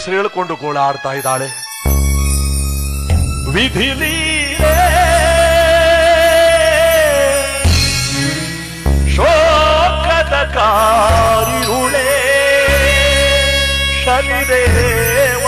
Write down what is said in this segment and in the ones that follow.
ಹೇಳ್ಕೊಂಡು ಗೋಳಾಡ್ತಾ ಇದ್ದಾಳೆ. ವಿಧಿಲೀಲೆ ಶೋಕದ ಕಾರಿರುಳೆ ಶನಿದೇವ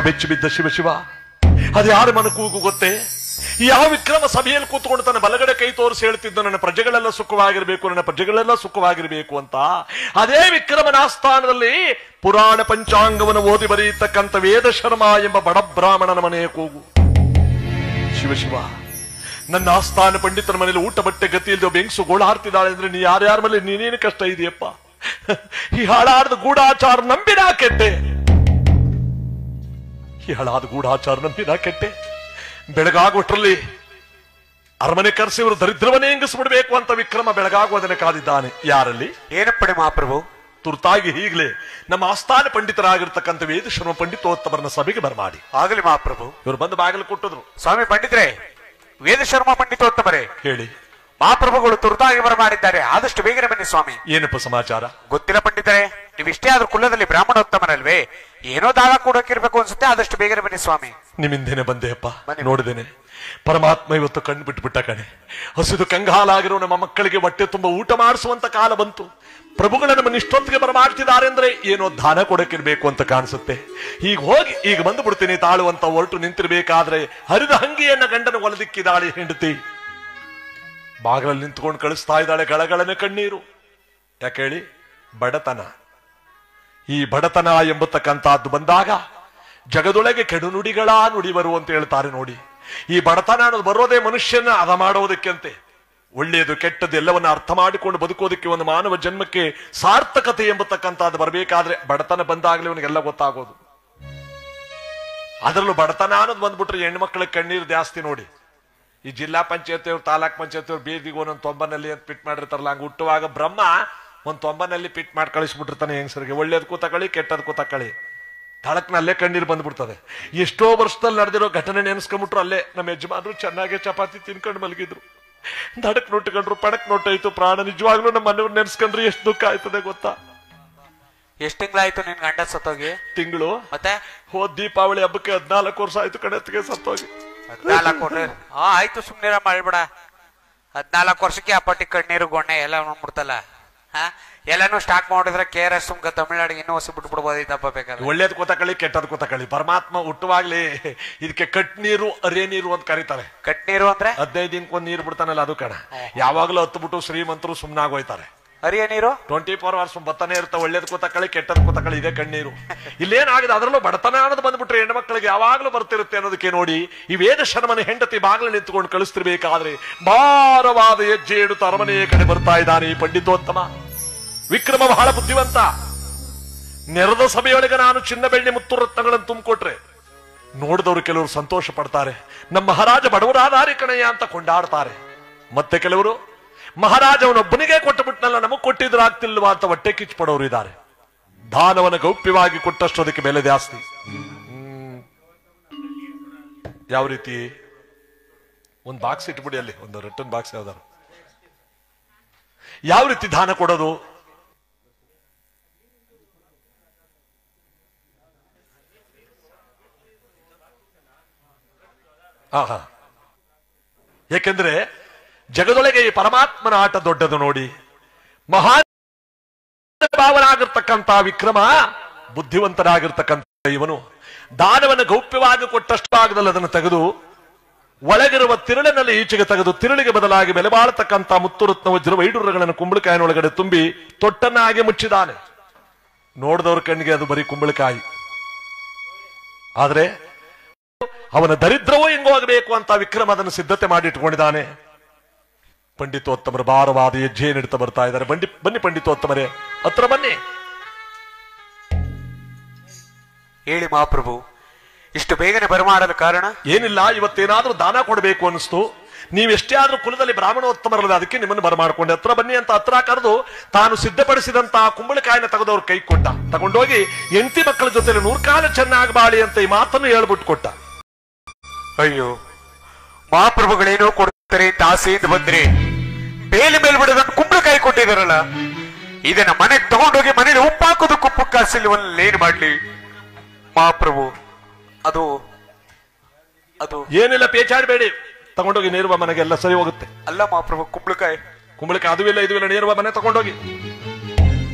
ಬೆಚ್ಚಿ ಬಿದ್ದ ಶಿವ ಶಿವ, ಅದು ಯಾರ ಮನ ಕೂಗು ಗೊತ್ತೇ? ಯಾವ ವಿಕ್ರಮ ಸಭೆಯಲ್ಲಿ ಕೂತ್ಕೊಂಡು ತನ್ನ ಬಲಗಡೆ ಕೈ ತೋರಿಸಿ ಹೇಳ್ತಿದ್ದ ನನ್ನ ಪ್ರಜೆಗಳೆಲ್ಲ ಸುಖವಾಗಿರ್ಬೇಕು, ನನ್ನ ಪ್ರಜೆಗಳೆಲ್ಲ ಸುಖವಾಗಿರ್ಬೇಕು ಅಂತ. ಅದೇ ವಿಕ್ರಮನ ಆಸ್ಥಾನದಲ್ಲಿ ಪುರಾಣ ಪಂಚಾಂಗವನ್ನು ಓದಿ ಬರೆಯತಕ್ಕಂಥ ವೇದ ಶರ್ಮ ಎಂಬ ಬಡ ಬ್ರಾಹ್ಮಣನ ಮನೆಯ ಕೂಗು. ಶಿವ ಶಿವ, ನನ್ನ ಆಸ್ಥಾನ ಪಂಡಿತರ ಮನೇಲಿ ಊಟ ಬಟ್ಟೆ ಗತಿ ಇಲ್ದೆ ಬೆಂಗ್ಸು ಗೋಳಾಡ್ತಿದ್ದಾಳೆ ಅಂದ್ರೆ ನೀ ಯಾರ್ಯಾರ ಮೇಲೆ ನೀನೇನು ಕಷ್ಟ ಇದೆಯಪ್ಪ? ಈ ಹಾಳಾದ ಗೂಢಾಚಾರ ನಂಬಿ ನಾ ಕೆಟ್ಟೆ, ಈ ಹಾಳಾದ ಗೂಢಾಚಾರ ನಂಬಿ ನಾ ಕೆಟ್ಟೆ. ಬೆಳಗಾಗುವಷ್ಟರಲ್ಲಿ ಅರಮನೆ ಕರೆಸಿ ಇವರು ದರಿದ್ರವನ್ನೇ ಹೆಂಗಿಸ್ಬಿಡ್ಬೇಕು ಅಂತ ವಿಕ್ರಮ ಬೆಳಗಾಗುವುದನ್ನು ಕಾದಿದ್ದಾನೆ. ಯಾರಲ್ಲಿ? ಏನಪ್ಪಣೆ ಮಹಾಪ್ರಭು? ತುರ್ತಾಗಿ ಈಗಲೇ ನಮ್ಮ ಆಸ್ಥಾನ ಪಂಡಿತರಾಗಿರ್ತಕ್ಕಂಥ ವೇದಶರ್ಮ ಪಂಡಿತೋತ್ತಮರನ್ನ ಸಭೆಗೆ ಬರಮಾಡಿ. ಆಗಲಿ ಮಹಾಪ್ರಭು. ಇವರು ಬಂದು ಬಾಗಿಲು ಕೊಟ್ಟಿದ್ರು. ಸ್ವಾಮಿ ಪಂಡಿತರೇ, ವೇದಶರ್ಮ ಪಂಡಿತೋತ್ತಮರೇ, ಹೇಳಿ. ಮಹಾಪ್ರಭುಗಳು ತುರ್ತಾಗಿ ಬರಮಾಡಿದ್ದಾರೆ, ಆದಷ್ಟು ಬೇಗನೆ ಬನ್ನಿ ಸ್ವಾಮಿ. ಏನಪ್ಪ ಸಮಾಚಾರ? ಗೊತ್ತಿಲ್ಲ ಪಂಡಿತರೇ, ನೀವಿಷ್ಟೇ ಆದ್ರೂ ಕುಲದಲ್ಲಿ ಬ್ರಾಹ್ಮಣೋತ್ತಮರಲ್ವೇ, ಏನೋ ದಾಳ ಕೊಡೋಕಿರ್ಬೇಕು ಅನ್ಸುತ್ತೆ, ಆದಷ್ಟು ಬೇಗನೆ ಬನ್ನಿ ಸ್ವಾಮಿ. ನಿಮ್ಮಿಂದೇನೆ ಬಂದೆಯಪ್ಪ, ನೋಡಿದ್ದೇನೆ. ಪರಮಾತ್ಮ ಇವತ್ತು ಕಣ್ಣು ಬಿಟ್ಬಿಟ್ಟ ಕಣೆ. ಹಸಿದು ಕಂಗಾಲಾಗಿರೋ ನಮ್ಮ ಮಕ್ಕಳಿಗೆ ಹೊಟ್ಟೆ ತುಂಬ ಊಟ ಮಾಡಿಸುವಂತ ಕಾಲ ಬಂತು. ಪ್ರಭುಗಳ ನಮ್ಮನ್ನು ಇಷ್ಟೊತ್ತಿಗೆ ಬರಮಾಡ್ತಿದ್ದಾರೆ ಅಂದ್ರೆ ಏನೋ ದಾನ ಕೊಡಕ್ಕಿರ್ಬೇಕು ಅಂತ ಕಾಣಿಸುತ್ತೆ. ಈಗ ಹೋಗಿ ಈಗ ಬಂದು ಬಿಡ್ತೀನಿ ತಾಳುವಂತ ಹೊರಟು ನಿಂತಿರ್ಬೇಕಾದ್ರೆ ಹರಿದ ಹಂಗಿಯನ್ನ ಗಂಡನ ಒಲದಿಕ್ಕಿದಾಳೆ ಹೆಂಡತಿ. ಬಾಗಿಲಲ್ಲಿ ನಿಂತ್ಕೊಂಡು ಕಳಿಸ್ತಾ ಇದ್ದಾಳೆ, ಗಳಗಳನೆ ಕಣ್ಣೀರು. ಯಾಕೆ ಹೇಳಿ? ಬಡತನ. ಈ ಬಡತನ ಎಂಬತಕ್ಕಂತಹದ್ದು ಬಂದಾಗ ಜಗದೊಳಗೆ ಕೆಡುನುಡಿಗಳ ನುಡಿವರು ಅಂತ ಹೇಳ್ತಾರೆ ನೋಡಿ. ಈ ಬಡತನ ಅನ್ನೋದು ಬರೋದೇ ಮನುಷ್ಯನ ಅದ ಮಾಡೋದಕ್ಕೆ ಅಂತೆ. ಒಳ್ಳೆಯದು ಕೆಟ್ಟದ್ದು ಎಲ್ಲವನ್ನ ಅರ್ಥ ಮಾಡಿಕೊಂಡು ಬದುಕೋದಕ್ಕೆ ಒಂದು ಮಾನವ ಜನ್ಮಕ್ಕೆ ಸಾರ್ಥಕತೆ ಎಂಬತಕ್ಕಂಥದ್ದು ಬರಬೇಕಾದ್ರೆ ಬಡತನ ಬಂದಾಗಲೇ ಅವನಿಗೆಲ್ಲ ಗೊತ್ತಾಗೋದು. ಅದರಲ್ಲೂ ಬಡತನ ಅನ್ನೋದು ಬಂದ್ಬಿಟ್ರೆ ಹೆಣ್ಮಕ್ಳಿಗೆ ಕಣ್ಣೀರು ಜಾಸ್ತಿ ನೋಡಿ. ಈ ಜಿಲ್ಲಾ ಪಂಚಾಯತಿಯವ್ರು, ತಾಲೂಕ್ ಪಂಚಾಯತಿಯವ್ರು ಬೀದಿಗೆ ಒಂದೊಂದು ತೊಂಬನಲ್ಲಿ ಅಂತ ಪಿಟ್ ಮಾಡಿರ್ತಾರಲ್ಲ, ಹಂಗ ಹುಟ್ಟುವಾಗ ಬ್ರಹ್ಮ ಒಂದ್ ತೊಂಬನಲ್ಲಿ ಪಿಟ್ ಮಾಡಿ ಕಳಿಸ್ಬಿಟ್ಟಿರ್ತಾನೆ ಹೆಂಗಸರಿಗೆ. ಒಳ್ಳೇದಕ್ಕೂ ತಕೊಳ್ಳಿ, ಕೆಟ್ಟದಕ್ಕೂ ತಕೊಳ್ಳಿ, ತಳಕ್ನಲ್ಲೇ ಕಣ್ಣೀರು ಬಂದ್ಬಿಡ್ತದೆ. ಎಷ್ಟೋ ವರ್ಷದಲ್ಲಿ ನಡೆದಿರೋ ಘಟನೆ ನೆನೆಸ್ಕೊಂಡ್ಬಿಟ್ರು. ಅಲ್ಲೇ ನಮ್ಮ ಯಜಮಾನರು ಚೆನ್ನಾಗಿ ಚಪಾತಿ ತಿನ್ಕೊಂಡು ಮಲಗಿದ್ರು, ದಡಕ್ ನೋಟ್ಕೊಂಡ್ರು, ಪಡಕ್ ನೋಟಾಯ್ತು ಪ್ರಾಣ. ನಿಜವಾಗ್ಲೂ ನಮ್ಮ ಮನೆಯವ್ರು ನೆನ್ಸ್ಕೊಂಡ್ರೆ ಎಷ್ಟು ದುಃಖ ಆಯ್ತದೆ ಗೊತ್ತಾ? ಎಷ್ಟು ತಿಂಗಳಾಯ್ತು ನಿನ್ ಗಂಡ ಸತ್ತೋಗಿ? ತಿಂಗಳು. ಮತ್ತೆ ಹೋದ್ ದೀಪಾವಳಿ ಹಬ್ಬಕ್ಕೆ 14 ವರ್ಷ ಆಯ್ತು ಕಣತ್ತಿಗೆ ಸತ್ತೋಗಿ. 14 ವರ್ಷ ಆಯ್ತು, ಸುಮ್ನಿರ ಮಾಡ್ಬೇಡ. 14 ವರ್ಷಕ್ಕೆ ಆ ಪಟ್ಟಿ ಕಣ್ಣೀರು ಗೊಣ್ಣೆ ಎಲ್ಲ ನೋಡ್ಬಿಡ್ತಲ್ಲ. ಎಲ್ಲಾನು ಸ್ಟಾಕ್ ಮಾಡಿದ್ರೆ KRS ಸುಮ್ಕ ತಮಿಳ್ನಾಡಿಗೆ ಇನ್ನೂ ಹೊಸ ಬಿಟ್ಬಿಡ್ಬೋದೈತಪ್ಪ ಬೇಕಾದ್ರೆ. ಒಳ್ಳೇದ್ ಕೂತಕಳಿ, ಕೆಟ್ಟದ್ ಕೂತಕಳಿ. ಪರಮಾತ್ಮ ಹುಟ್ಟುವಾಗ್ಲಿ ಇದಕ್ಕೆ ಕಟ್ ನೀರು ಅರೇ ನೀರು ಅಂತ ಕರೀತಾರೆ. ಕಟ್ ನೀರು ಅಂದ್ರೆ 15 ದಿನಕ್ಕೊಂದ್ ನೀರು ಬಿಡ್ತಾನಲ್ಲ ಅದು ಕಣ. ಯಾವಾಗ್ಲೂ ಹತ್ಬಿಟ್ಟು ಶ್ರೀಮಂತರು ಸುಮ್ನಾಗೋಯ್ತಾರೆ. ಅರಿಯ ನೀರು 24 hours ಬರ್ತಾನೆ ಇರುತ್ತೆ. ಒಳ್ಳೇದ್ ಕೂತಕಳಿ, ಕೆಟ್ಟದ್ ಕೂತಕಳಿ, ಇದೇ ಕಣ್ಣೀರು. ಇಲ್ಲೇನಾಗಿದೆ? ಅದರಲ್ಲೂ ಬಡತನ ಅನ್ನೋದು ಬಂದ್ಬಿಟ್ರೆ ಹೆಣ್ಮಕ್ಳಿಗೆ ಯಾವಾಗ್ಲೂ ಬರ್ತಿರುತ್ತೆ ಅನ್ನೋದಕ್ಕೆ ನೋಡಿ ಈ ವೇದ ಶರ್ಮನ ಹೆಂಡತಿ ಬಾಗಿಲು ನಿಂತ್ಕೊಂಡು ಕಳಿಸ್ತಿರ್ಬೇಕಾದ್ರೆ ಭಾರವಾದ ಹೆಜ್ಜೆ ಇಡುತ್ತ ಅರಮನೆಯ ಕಡೆ ಬರ್ತಾ ಇದ್ದಾನೆ ಈ ಪಂಡಿತೋತ್ತಮ. ವಿಕ್ರಮ ಬಹಳ ಬುದ್ಧಿವಂತ. ನೆರೆದ ಸಭೆಯೊಳಗೆ ನಾನು ಚಿನ್ನ ಬೆಳ್ಳಿ ಮುತ್ತು ರತ್ನಗಳನ್ನು ತುಂಬಿಕೊಟ್ರೆ ನೋಡಿದವರು ಕೆಲವರು ಸಂತೋಷ ಪಡ್ತಾರೆ, ನಮ್ಮ ಮಹಾರಾಜ ಬಡವರಾದಾರಿ ಕಣಯ್ಯ ಅಂತ ಕೊಂಡಾಡ್ತಾರೆ. ಮತ್ತೆ ಕೆಲವರು ಮಹಾರಾಜವನೊಬ್ಬನಿಗೆ ಕೊಟ್ಟು ಬಿಟ್ನಲ್ಲ, ನಮಗ್ ಕೊಟ್ಟಿದ್ರು ಆಗ್ತಿಲ್ವಾ ಅಂತ ಹೊಟ್ಟೆ ಕಿಚ್ಚು ಪಡೋರು ಇದ್ದಾರೆ. ದಾನವನ ಗೌಪ್ಯವಾಗಿ ಕೊಟ್ಟಷ್ಟು ಅದಕ್ಕೆ ಬೆಲೆ ಜಾಸ್ತಿ. ಯಾವ ರೀತಿ? ಒಂದು ಬಾಕ್ಸ್ ಇಟ್ಬಿಡಿ, ಅಲ್ಲಿ ಒಂದು ರಿಟರ್ನ್ ಬಾಕ್ಸ್ ಯಾವ್ದಾರು. ಯಾವ ರೀತಿ ದಾನ ಕೊಡೋದು? ಯಾಕೆಂದ್ರೆ ಜಗದೊಳಗೆ ಈ ಪರಮಾತ್ಮನ ಆಟ ದೊಡ್ಡದು ನೋಡಿ. ಮಹಾನ್ ಭಾವನಾಗಿರ್ತಕ್ಕಂಥ ವಿಕ್ರಮ, ಬುದ್ಧಿವಂತನಾಗಿರ್ತಕ್ಕಂಥ ಇವನು ದಾನವನ್ನು ಗೌಪ್ಯವಾಗಿ ಕೊಟ್ಟಷ್ಟು ಭಾಗದಲ್ಲಿ ಅದನ್ನು ತೆಗೆದು ಒಳಗಿರುವ ತಿರುಳಿನಲ್ಲಿ ಈಚೆಗೆ ತೆಗೆದು ತಿರುಳಿಗೆ ಬದಲಾಗಿ ಬೆಲೆ ಬಾಳತಕ್ಕಂಥ ಮುತ್ತು ರತ್ನ ವಜ್ರ ವೈಡೂರ್ಯಗಳನ್ನು ಕುಂಬಳಕಾಯಿನೊಳಗಡೆ ತುಂಬಿ ತೊಟ್ಟನ್ನಾಗಿ ಮುಚ್ಚಿದಾನೆ. ನೋಡಿದವ್ರ ಕಣ್ಣಿಗೆ ಅದು ಬರೀ ಕುಂಬಳಕಾಯಿ. ಆದ್ರೆ ಅವನ ದರಿದ್ರವೂ ಹೆಂಗೋಗಬೇಕು ಅಂತ ವಿಕ್ರಮ ಅದನ್ನು ಸಿದ್ಧತೆ ಮಾಡಿ ಇಟ್ಕೊಂಡಿದ್ದಾನೆ. ಪಂಡಿತೋತ್ತಮರು ಭಾರವಾದ ಹೆಜ್ಜೆ ನೀಡುತ್ತಾ ಬರ್ತಾ ಇದ್ದಾರೆ. ಬನ್ನಿ ಪಂಡಿತೋತ್ತಮರೇ, ಹತ್ರ ಬನ್ನಿ. ಹೇಳಿ ಮಹಾಪ್ರಭು, ಇಷ್ಟು ಬೇಗನೆ ಬರಮಾಡಲು ಕಾರಣ? ಏನಿಲ್ಲ, ಇವತ್ತೇನಾದ್ರೂ ದಾನ ಕೊಡಬೇಕು ಅನಿಸ್ತು. ನೀವೆಷ್ಟೇ ಆದ್ರೂ ಕುಲದಲ್ಲಿ ಬ್ರಾಹ್ಮಣೋತ್ತಮರಲ್ಲ, ಅದಕ್ಕೆ ನಿಮ್ಮನ್ನು ಬರಮಾಡ್ಕೊಂಡೆ. ಹತ್ರ ಬನ್ನಿ ಅಂತ ಹತ್ರ ಕರೆದು ತಾನು ಸಿದ್ಧಪಡಿಸಿದಂತಹ ಕುಂಬಳಕಾಯಿನ ತೆಗೆದವ್ರು ಕೈ ಕೊಟ್ಟ. ತಗೊಂಡೋಗಿ ಹೆಂಡತಿ ಮಕ್ಕಳ ಜೊತೆ 100 ಕಾಲ ಚೆನ್ನಾಗಿ ಬಾಳಿ ಅಂತ ಈ ಮಾತನ್ನು ಹೇಳ್ಬಿಟ್ಟು ಕೊಟ್ಟ. ಅಯ್ಯೋ, ಮಹಾಪ್ರಭುಗಳೇನೋ ಕೊಡ್ತಾರೆ ಅಂತ ಆಸೆಯಿಂದ ಬಂದ್ರಿ, ಬೇಲಿ ಮೇಲ್ ಬಿಡೋದನ್ನು ಕುಂಬಳಕಾಯಿ ಕೊಟ್ಟಿದಾರಲ್ಲ, ಇದನ್ನ ಮನೆಗೆ ತಗೊಂಡೋಗಿ ಮನೇಲಿ ಉಪ್ಪು ಹಾಕೋದಕ್ಕೂ ಉಪ್ಪು ಕಾಸಿಲ್ವಲ್ಲ, ಏನ್ ಮಾಡ್ಲಿ ಮಹಾಪ್ರಭು? ಅದು ಅದು ಏನಿಲ್ಲ, ಪೇಚಾಡಬೇಡಿ, ತಗೊಂಡೋಗಿ ನೇರುವ ಮನೆಗೆಲ್ಲ ಸರಿ ಹೋಗುತ್ತೆ. ಅಲ್ಲ ಮಹಾಪ್ರಭು, ಕುಂಬಳಕಾಯಿ ಅದು ಇಲ್ಲ ಇದು ಇಲ್ಲ, ನೇರುವ ಮನೆ ತಗೊಂಡೋಗಿ.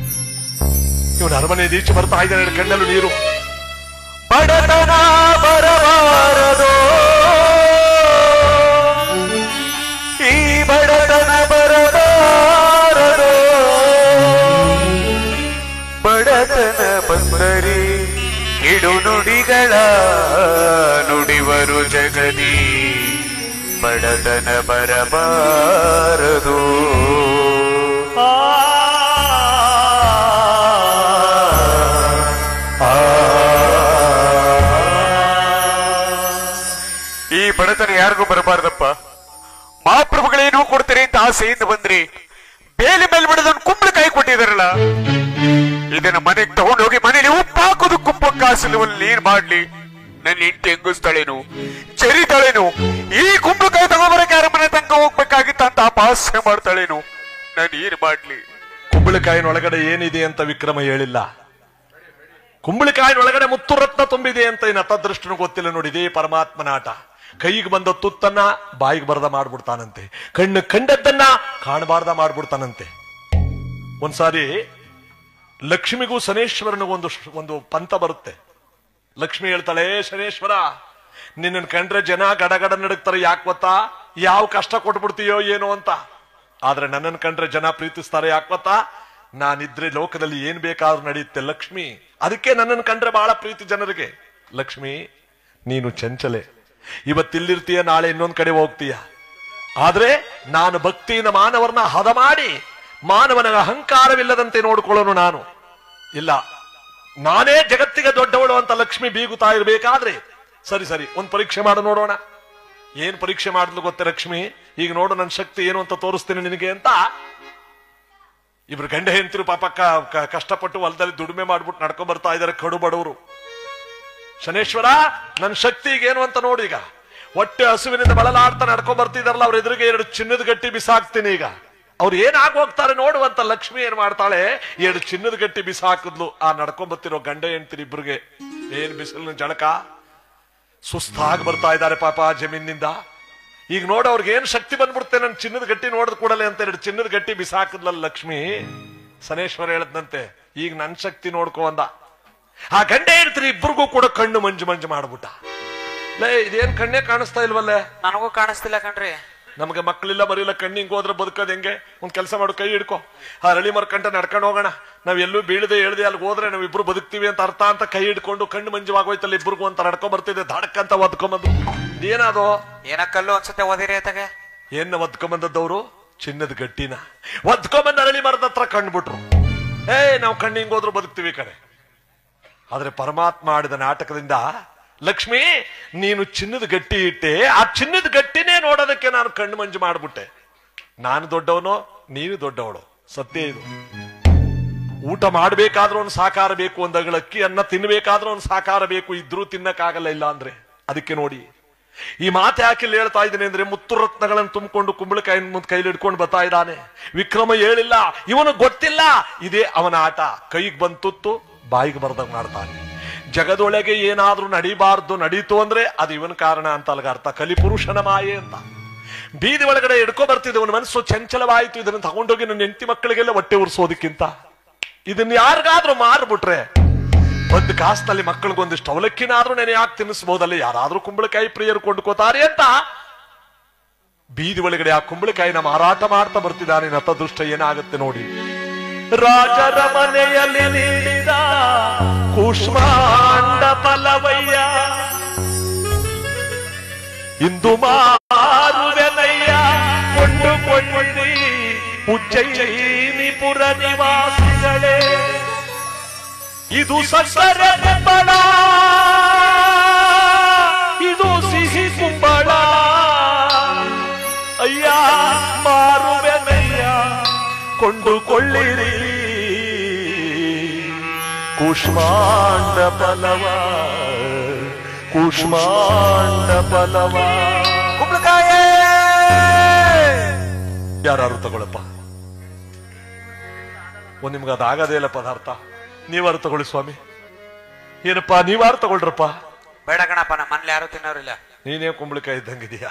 ಇವನು ಅರಮನೆ ಈಚೆ ಬರ್ತಾ ಇದ್ದಾನೆ, ಕಣ್ಣಲ್ಲೂ ನೀರು. ಬಡತನ ಬರಬಾರದೋ, ಈ ಬಡತನ ಬರಬಾರದೋ, ಬಡತನ ಬಂದರೆ ಕಿಡು ನುಡಿಗಳ ನುಡಿವರು ಜಗದಿ, ಬಡತನ ಬರಬಾರದು. ಈ ಬಡತನ ಯಾರಿಗೂ ಬರಬಾರ್ದಪ್ಪ. ಮಹಾಪ್ರಭುಗಳೇನೋ ಕೊಡ್ತಾರೆ ಅಂತ ಆಸೆಯಿಂದ ಬಂದ್ರಿ, ಬೇಲಿ ಮೇಲೆ ಬಿಡೋದನ್ನು ಕುಂಬಳಕಾಯಿ ಕೊಟ್ಟಿದಾರಲ್ಲ, ಇದನ್ನ ಮನೆಗೆ ತಗೊಂಡೋಗಿ ಮನೇಲಿ ಉಪ್ಪು ಹಾಕೋದು ಕುಪ್ಪ ಕಾಸಲ್ಲಿ ನೀರ್ ಮಾಡ್ಲಿ, ನನ್ನ ಹೆಂಡತಿ ಹೆಂಗಿಸ್ತಾಳೇನು ಚರಿತಾಳೇನು, ಈ ಕುಂಬಳಕಾಯಿ ತಗೊಂಬರಕ್ಕೆ ಯಾರ ಮನೆ ತನಕ ಹೋಗ್ಬೇಕಾಗಿತ್ತ ಅಂತ ಅಪಹಾಸ್ಯ ಮಾಡ್ತಾಳೇನು, ನಾನು ಏನ್ ಮಾಡ್ಲಿ? ಕುಂಬಳಕಾಯಿನೊಳಗಡೆ ಏನಿದೆ ಅಂತ ವಿಕ್ರಮ ಹೇಳಿಲ್ಲ. ಕುಂಬಳಕಾಯಿನೊಳಗಡೆ ಮುತ್ತು ರತ್ನ ತುಂಬಿದೆ ಅಂತ ಇನ್ನು ಅತದೃಷ್ಟನು ಗೊತ್ತಿಲ್ಲ ನೋಡಿ. ಇದೇ ಪರಮಾತ್ಮನ ಆಟ. ಕೈಗೆ ಬಂದ ತುತ್ತನ್ನ ಬಾಯಿಗೆ ಬರದ ಮಾಡ್ಬಿಡ್ತಾನಂತೆ, ಕಣ್ಣು ಕಂಡದ್ದನ್ನ ಕಾಣಬಾರ್ದ ಮಾಡ್ಬಿಡ್ತಾನಂತೆ. ಒಂದ್ಸಾರಿ ಲಕ್ಷ್ಮಿಗೂ ಶನೇಶ್ವರನಿಗೂ ಒಂದು ಪಂಥ ಬರುತ್ತೆ. ಲಕ್ಷ್ಮಿ ಹೇಳ್ತಾಳೆ, ಶನೇಶ್ವರ ನಿನ್ನ ಕಂಡ್ರೆ ಜನ ಗಡಗಡ ನಡುಕ್ತಾರೆ, ಯಾಕೆ ಗೊತ್ತಾ? ಯಾವ ಕಷ್ಟ ಕೊಟ್ಬಿಡ್ತೀಯೋ ಏನೋ ಅಂತ. ಆದ್ರೆ ನನ್ನನ್ನು ಕಂಡ್ರೆ ಜನ ಪ್ರೀತಿಸ್ತಾರೆ, ಯಾಕೆ ಗೊತ್ತಾ? ನಾನಿದ್ರೆ ಲೋಕದಲ್ಲಿ ಏನ್ ಬೇಕಾದ್ರೂ ನಡೆಯುತ್ತೆ ಲಕ್ಷ್ಮಿ, ಅದಕ್ಕೆ ನನ್ನನ್ನು ಕಂಡ್ರೆ ಬಹಳ ಪ್ರೀತಿ ಜನರಿಗೆ. ಲಕ್ಷ್ಮಿ ನೀನು ಚಂಚಲೆ, ಇವತ್ತಿಲ್ಲಿರ್ತೀಯ, ನಾಳೆ ಇನ್ನೊಂದ್ ಕಡೆ ಹೋಗ್ತೀಯ. ಆದ್ರೆ ನಾನು ಭಕ್ತಿಯಿಂದ ಮಾನವರನ್ನ ಹದ ಮಾಡಿ ಮಾನವನ ಅಹಂಕಾರವಿಲ್ಲದಂತೆ ನೋಡ್ಕೊಳ್ಳೋನು ನಾನು. ಇಲ್ಲ, ನಾನೇ ಜಗತ್ತಿಗೆ ದೊಡ್ಡವಳು ಅಂತ ಲಕ್ಷ್ಮಿ ಬೀಗುತ್ತಾ ಇರ್ಬೇಕಾದ್ರೆ, ಸರಿ ಸರಿ ಒಂದ್ ಪರೀಕ್ಷೆ ಮಾಡು ನೋಡೋಣ. ಏನ್ ಪರೀಕ್ಷೆ ಮಾಡಿದ್ಲು ಗೊತ್ತೇ ಲಕ್ಷ್ಮಿ? ಈಗ ನೋಡು ನನ್ನ ಶಕ್ತಿ ಏನು ಅಂತ ತೋರಿಸ್ತೀನಿ ನಿನಗೆ ಅಂತ. ಇಬ್ರು ಗಂಡ ಹೆಂಡತಿರು ಪಾಪ ಕಷ್ಟಪಟ್ಟು ಹೊಲದಲ್ಲಿ ದುಡಿಮೆ ಮಾಡ್ಬಿಟ್ಟು ನಡ್ಕೊಂಡ್ ಬರ್ತಾ ಇದಾರೆ, ಕಡು ಬಡವರು. ಶನೇಶ್ವರ ನನ್ನ ಶಕ್ತಿ ಈಗ ಏನು ಅಂತ ನೋಡಿ. ಈಗ ಹೊಟ್ಟೆ ಹಸುವಿನಿಂದ ಬಳಲಾಡ್ತಾ ನಡ್ಕೊಂಡ್ ಬರ್ತಿದಾರಲ್ಲ, ಅವ್ರ ಎದುರಿಗೆ 2 ಚಿನ್ನದ ಗಟ್ಟಿ ಬಿಸಾಕ್ತೀನಿ. ಈಗ ಅವ್ರು ಏನಾಗ ಹೋಗ್ತಾರೆ ನೋಡುವಂತ ಲಕ್ಷ್ಮಿ ಏನ್ ಮಾಡ್ತಾಳೆ, 2 ಚಿನ್ನದ ಗಟ್ಟಿ ಬಿಸಾಕಿದ್ಲು. ಆ ನಡ್ಕೊಂಡ್ ಬರ್ತಿರೋ ಗಂಡ ಹೆಂಡ್ತಿರಿ ಇಬ್ರಿಗೆ ಏನ್ ಬಿಸಿಲಿನ ಜಳಕ, ಸುಸ್ತಾಗಿ ಬರ್ತಾ ಇದ್ದಾರೆ ಪಾಪ ಜಮೀನಿಂದ. ಈಗ ನೋಡು ಅವ್ರಿಗೆ ಏನ್ ಶಕ್ತಿ ಬಂದ್ಬಿಡುತ್ತೆ, ನನ್ ಚಿನ್ನದ ಗಟ್ಟಿ ನೋಡಿದ್ ಕೂಡಲೇ ಅಂತ 2 ಚಿನ್ನದ ಗಟ್ಟಿ ಬಿಸಾಕಿದ್ಲಲ್ಲ ಲಕ್ಷ್ಮಿ. ಶನೇಶ್ವರ ಹೇಳದ್ನಂತೆ, ಈಗ ನನ್ ಶಕ್ತಿ ನೋಡ್ಕೊ ಅಂದ. ಆ ಗಂಡ ಹೇಳ್ತೀರಿ ಇಬ್ರಿಗೂ ಕೂಡ ಕಣ್ಣು ಮಂಜು ಮಂಜು ಮಾಡ್ಬಿಟ್ಟ. ಲೇ ಇದೇನ್ ಕಣ್ಣೇ ಕಾಣಿಸ್ತಾ ಇಲ್ವಲ್ಲೇ? ನನಗೂ ಕಾಣಿಸ್ತಿಲ್ಲ ಕಣ್ರಿ. ನಮ್ಗೆ ಮಕ್ಕಳಿಲ್ಲ ಮರಿಲ್ಲ, ಕಣ್ಣಿಂಗ್ ಹೋದ್ರೆ ಬದುಕೋದ್ ಹೆಂಗೆ? ಒಂದ್ ಕೆಲಸ ಮಾಡು, ಕೈ ಹಿಡ್ಕೊ, ಆ ರಳಿ ಮರ್ಕಂಟ ನಡ್ಕೊಂಡು ಹೋಗೋಣ. ನಾವ್ ಎಲ್ಲೂ ಬೀಳದೆ ಹೇಳ್ದೆ ಅಲ್ಲಿ ಹೋದ್ರೆ ನಾವ್ ಇಬ್ರು ಬದುಕ್ತಿವಿ ಅಂತ ಅರ್ಥ ಅಂತ ಕೈ ಹಿಡ್ಕೊಂಡು ಕಣ್ಣು ಮಂಜುವಾಗೋಯ್ತಲ್ಲ ಇಬ್ರಿಗೂ ಅಂತ ನಡ್ಕೊಂಡ್ ಬರ್ತಿದ್ದೆ. ಧಡಕ್ಕಂತ ಒದ್ಕೊಂಬಂದು ಏನದು ಏನಕ್ಕಲ್ಲೂ ಅನ್ಸುತ್ತೆ ಓದಿರಿ ಆತಾಗೆ. ಏನ ಒದ್ಕೊಂಬಂದದ್ದವ್ರು? ಚಿನ್ನದ ಗಟ್ಟಿನ ಒದ್ಕೊಂಬಂದ ಅರಳಿ ಮರದ ಹತ್ರ ಕಂಡ್ಬಿಟ್ರು. ನಾವ್ ಕಣ್ಣಿಂಗ್ ಹೋದ್ರು ಬದುಕ್ತಿವಿ ಕಡೆ. ಆದ್ರೆ ಪರಮಾತ್ಮ ಆಡಿದ ನಾಟಕದಿಂದ, ಲಕ್ಷ್ಮಿ ನೀನು ಚಿನ್ನದ ಗಟ್ಟಿ ಇಟ್ಟೆ, ಆ ಚಿನ್ನದ ಗಟ್ಟಿನೇ ನೋಡೋದಕ್ಕೆ ನಾನು ಕಣ್ಣು ಮಂಜು ಮಾಡ್ಬಿಟ್ಟೆ. ನಾನು ದೊಡ್ಡವನೋ ನೀನು ದೊಡ್ಡವಳು, ಸತ್ಯ ಇದು. ಊಟ ಮಾಡ್ಬೇಕಾದ್ರೂ ಒಂದು ಸಾಕಾರ ಬೇಕು, ಒಂದ್ ಅಗಳ ಅಕ್ಕಿ ಅನ್ನ ತಿನ್ಬೇಕಾದ್ರೂ ಒಂದು ಸಾಕಾರ ಬೇಕು, ಇದ್ರೂ ತಿನ್ನಕ್ಕಾಗಲ್ಲ. ಇಲ್ಲ ಅಂದ್ರೆ ಅದಕ್ಕೆ ನೋಡಿ ಈ ಮಾತು ಯಾಕೆ ಇಲ್ಲಿ ಹೇಳ್ತಾ ಇದ್ದೀನಿ ಅಂದ್ರೆ, ಮುತ್ತು ರತ್ನಗಳನ್ನು ತುಂಬಿಕೊಂಡು ಕುಂಬಳಕಾಯಿ ಕೈಲಿ ಹಿಡ್ಕೊಂಡು ಬರ್ತಾ ಇದ್ದಾನೆ ವಿಕ್ರಮ. ಹೇಳಿಲ್ಲ, ಇವನು ಗೊತ್ತಿಲ್ಲ ಇದೇ ಅವನ ಆಟ. ಕೈಗೆ ಬಂದ್ ತುತ್ತು ಬಾಯಿಗೆ ಬರ್ದಾಗ ಮಾಡ್ತಾನೆ. ಜಗದೊಳಗೆ ಏನಾದ್ರೂ ನಡಿಬಾರ್ದು ನಡೀತು ಅಂದ್ರೆ ಅದು ಇವನ್ ಕಾರಣ ಅಂತ ಅಲ್ಗ ಅರ್ಥ. ಕಲಿಪುರುಷನ ಮಾಯೆ ಅಂತ. ಬೀದಿ ಒಳಗಡೆ ಹಿಡ್ಕೊ ಬರ್ತಿದ್ದೆ, ಅವನ ಮನಸ್ಸು ಚಂಚಲವಾಯಿತು. ಇದನ್ನ ತಗೊಂಡೋಗಿ ನನ್ನ ಹೆಂಡತಿ ಮಕ್ಕಳಿಗೆಲ್ಲ ಹೊಟ್ಟೆ ಉರ್ಸೋದಕ್ಕಿಂತ ಇದನ್ನ ಯಾರಿಗಾದ್ರೂ ಮಾರ್ಬಿಟ್ರೆ ಒಂದು ಕಾಸ್ನಲ್ಲಿ ಮಕ್ಕಳಿಗೊಂದಿಷ್ಟು ಅವಲಕ್ಕಿನಾದ್ರೂ ನೆನೆ ಯಾಕೆ ತಿನ್ನಿಸಬಹುದಲ್ಲಿ, ಯಾರಾದ್ರೂ ಕುಂಬಳಕಾಯಿ ಪ್ರಿಯರು ಕೊಂಡ್ಕೋತಾರೆ ಅಂತ ಬೀದಿ ಒಳಗಡೆ ಆ ಕುಂಬಳಕಾಯಿನ ಮಾರಾಟ ಮಾಡ್ತಾ ಬರ್ತಿದ್ದಾನೆ. ನತದೃಷ್ಟ ಏನಾಗುತ್ತೆ ನೋಡಿ. ರಾಜರ ಮನೆಯಲ್ಲಿ ನೀಡಿದ ಕೂಷ್ಮಾಂಡ ಫಲವಯ್ಯ, ಇಂದು ಮಾರುವೆನಯ್ಯ ಕೊಂಡುಕೊಳ್ಳಿ ಉಜ್ಜಯಿನಿಪುರ ನಿವಾಸಿಗಳೇ. ಇದು ಸಕ್ಕರೆ ಕುಂಬಳ, ಇದು ಸಿಹಿ ಕುಂಬಳ, ಅಯ್ಯ ಮಾರುವೆನಯ್ಯ ಕೊಂಡುಕೊಳ್ಳಿರಿ ಕೂಷ್ಮಾಂಡ ಫಲವ, ಕೂಷ್ಮಾಂಡ ಫಲವ. ಕುಂಬಳಕಾಯಿ ಯಾರು ತಗೊಳಪ್ಪ, ನಿಮ್ಗೆ ಅದಾಗದೇ ಇಲ್ಲ ಪದಾರ್ಥ, ನೀವಾರು ತಗೊಳ್ಳಿ ಸ್ವಾಮಿ. ಏನಪ್ಪಾ ನೀವಾರು ತಗೊಳ್ರಪ್ಪ. ಬೇಡ ಕಣಪ್ಪ, ನಮ್ಮ ಮನೇಲಿ ಯಾರು ತಿನ್ನೋರಿಲ್ಲ. ನೀನೇ ಕುಂಬಳಕಾಯಿ ಇದ್ದಂಗಿದೀಯಾ,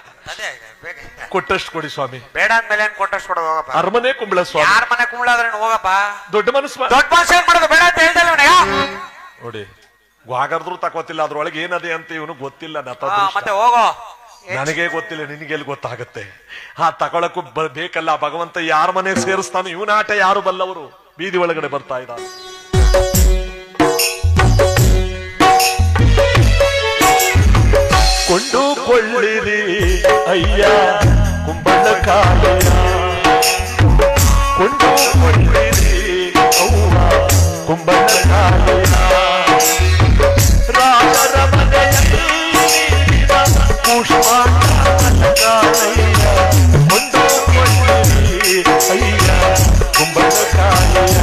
ಕೊಟ್ಟಷ್ಟು ಕೊಡಿ ಸ್ವಾಮಿ. ಬೇಡ ಅಂದ್ಮೇಲೆ ಕೊಟ್ಟಷ್ಟು ಕೊಡೋದು ಹೋಗಪ್ಪ. ಅರಮನೆ ಕುಂಬಳ ಸ್ವಾಮಿ, ಯಾರ ಮನೆ ಕುಂಬಳ ಆದ್ರೆ ಹೋಗಪ್ಪ. ದೊಡ್ಡ ಮನಸ್ಸು ದೊಡ್ಡ ಮನಸ್ಸು ಏನ್ ಮಾಡೋದು, ಬೇಡ ಅಂತ ಹೇಳ್ದಲ್ಲ ನೋಡಿ. ವಾಗರ್ದ್ರು ತಕೋತಿಲ್ಲ, ಅದ್ರೊಳಗೆ ಏನದೆ ಅಂತ ಇವನು ಗೊತ್ತಿಲ್ಲ. ಮತ್ತೆ ಹೋಗೋ, ನನಗೆ ಗೊತ್ತಿಲ್ಲ, ನಿನಗೆಲ್ಲಿ ಗೊತ್ತಾಗತ್ತೆ? ತಗೊಳಕ್ಕೂ ಬೇಕಲ್ಲ. ಭಗವಂತ ಯಾರ ಮನೆ ಸೇರಿಸ್ತಾನೆ, ಇವನ ಆಟ ಯಾರು ಬಲ್ಲವರು. ಬೀದಿ ಒಳಗಡೆ ಬರ್ತಾ ಇದ್ದಾನೆ. ಕೊಂಡುಕೊಳ್ಳಿರಿ ಅಯ್ಯ ಕುಂಬಳಕಾಯಿಯ, ಕೊಂಡುಕೊಳ್ಳಿರಿ ಅವ್ವ ಕುಂಬಳಕಾಯಿಯ. ರಾಜರ ಮನೆಯಲ್ಲಿ ಪುಷ್ಪಾಂಕಾಯಿಯ, ಕೊಂಡುಕೊಳ್ಳಿರಿ ಅಯ್ಯ ಕುಂಬಳಕಾಯಿಯ.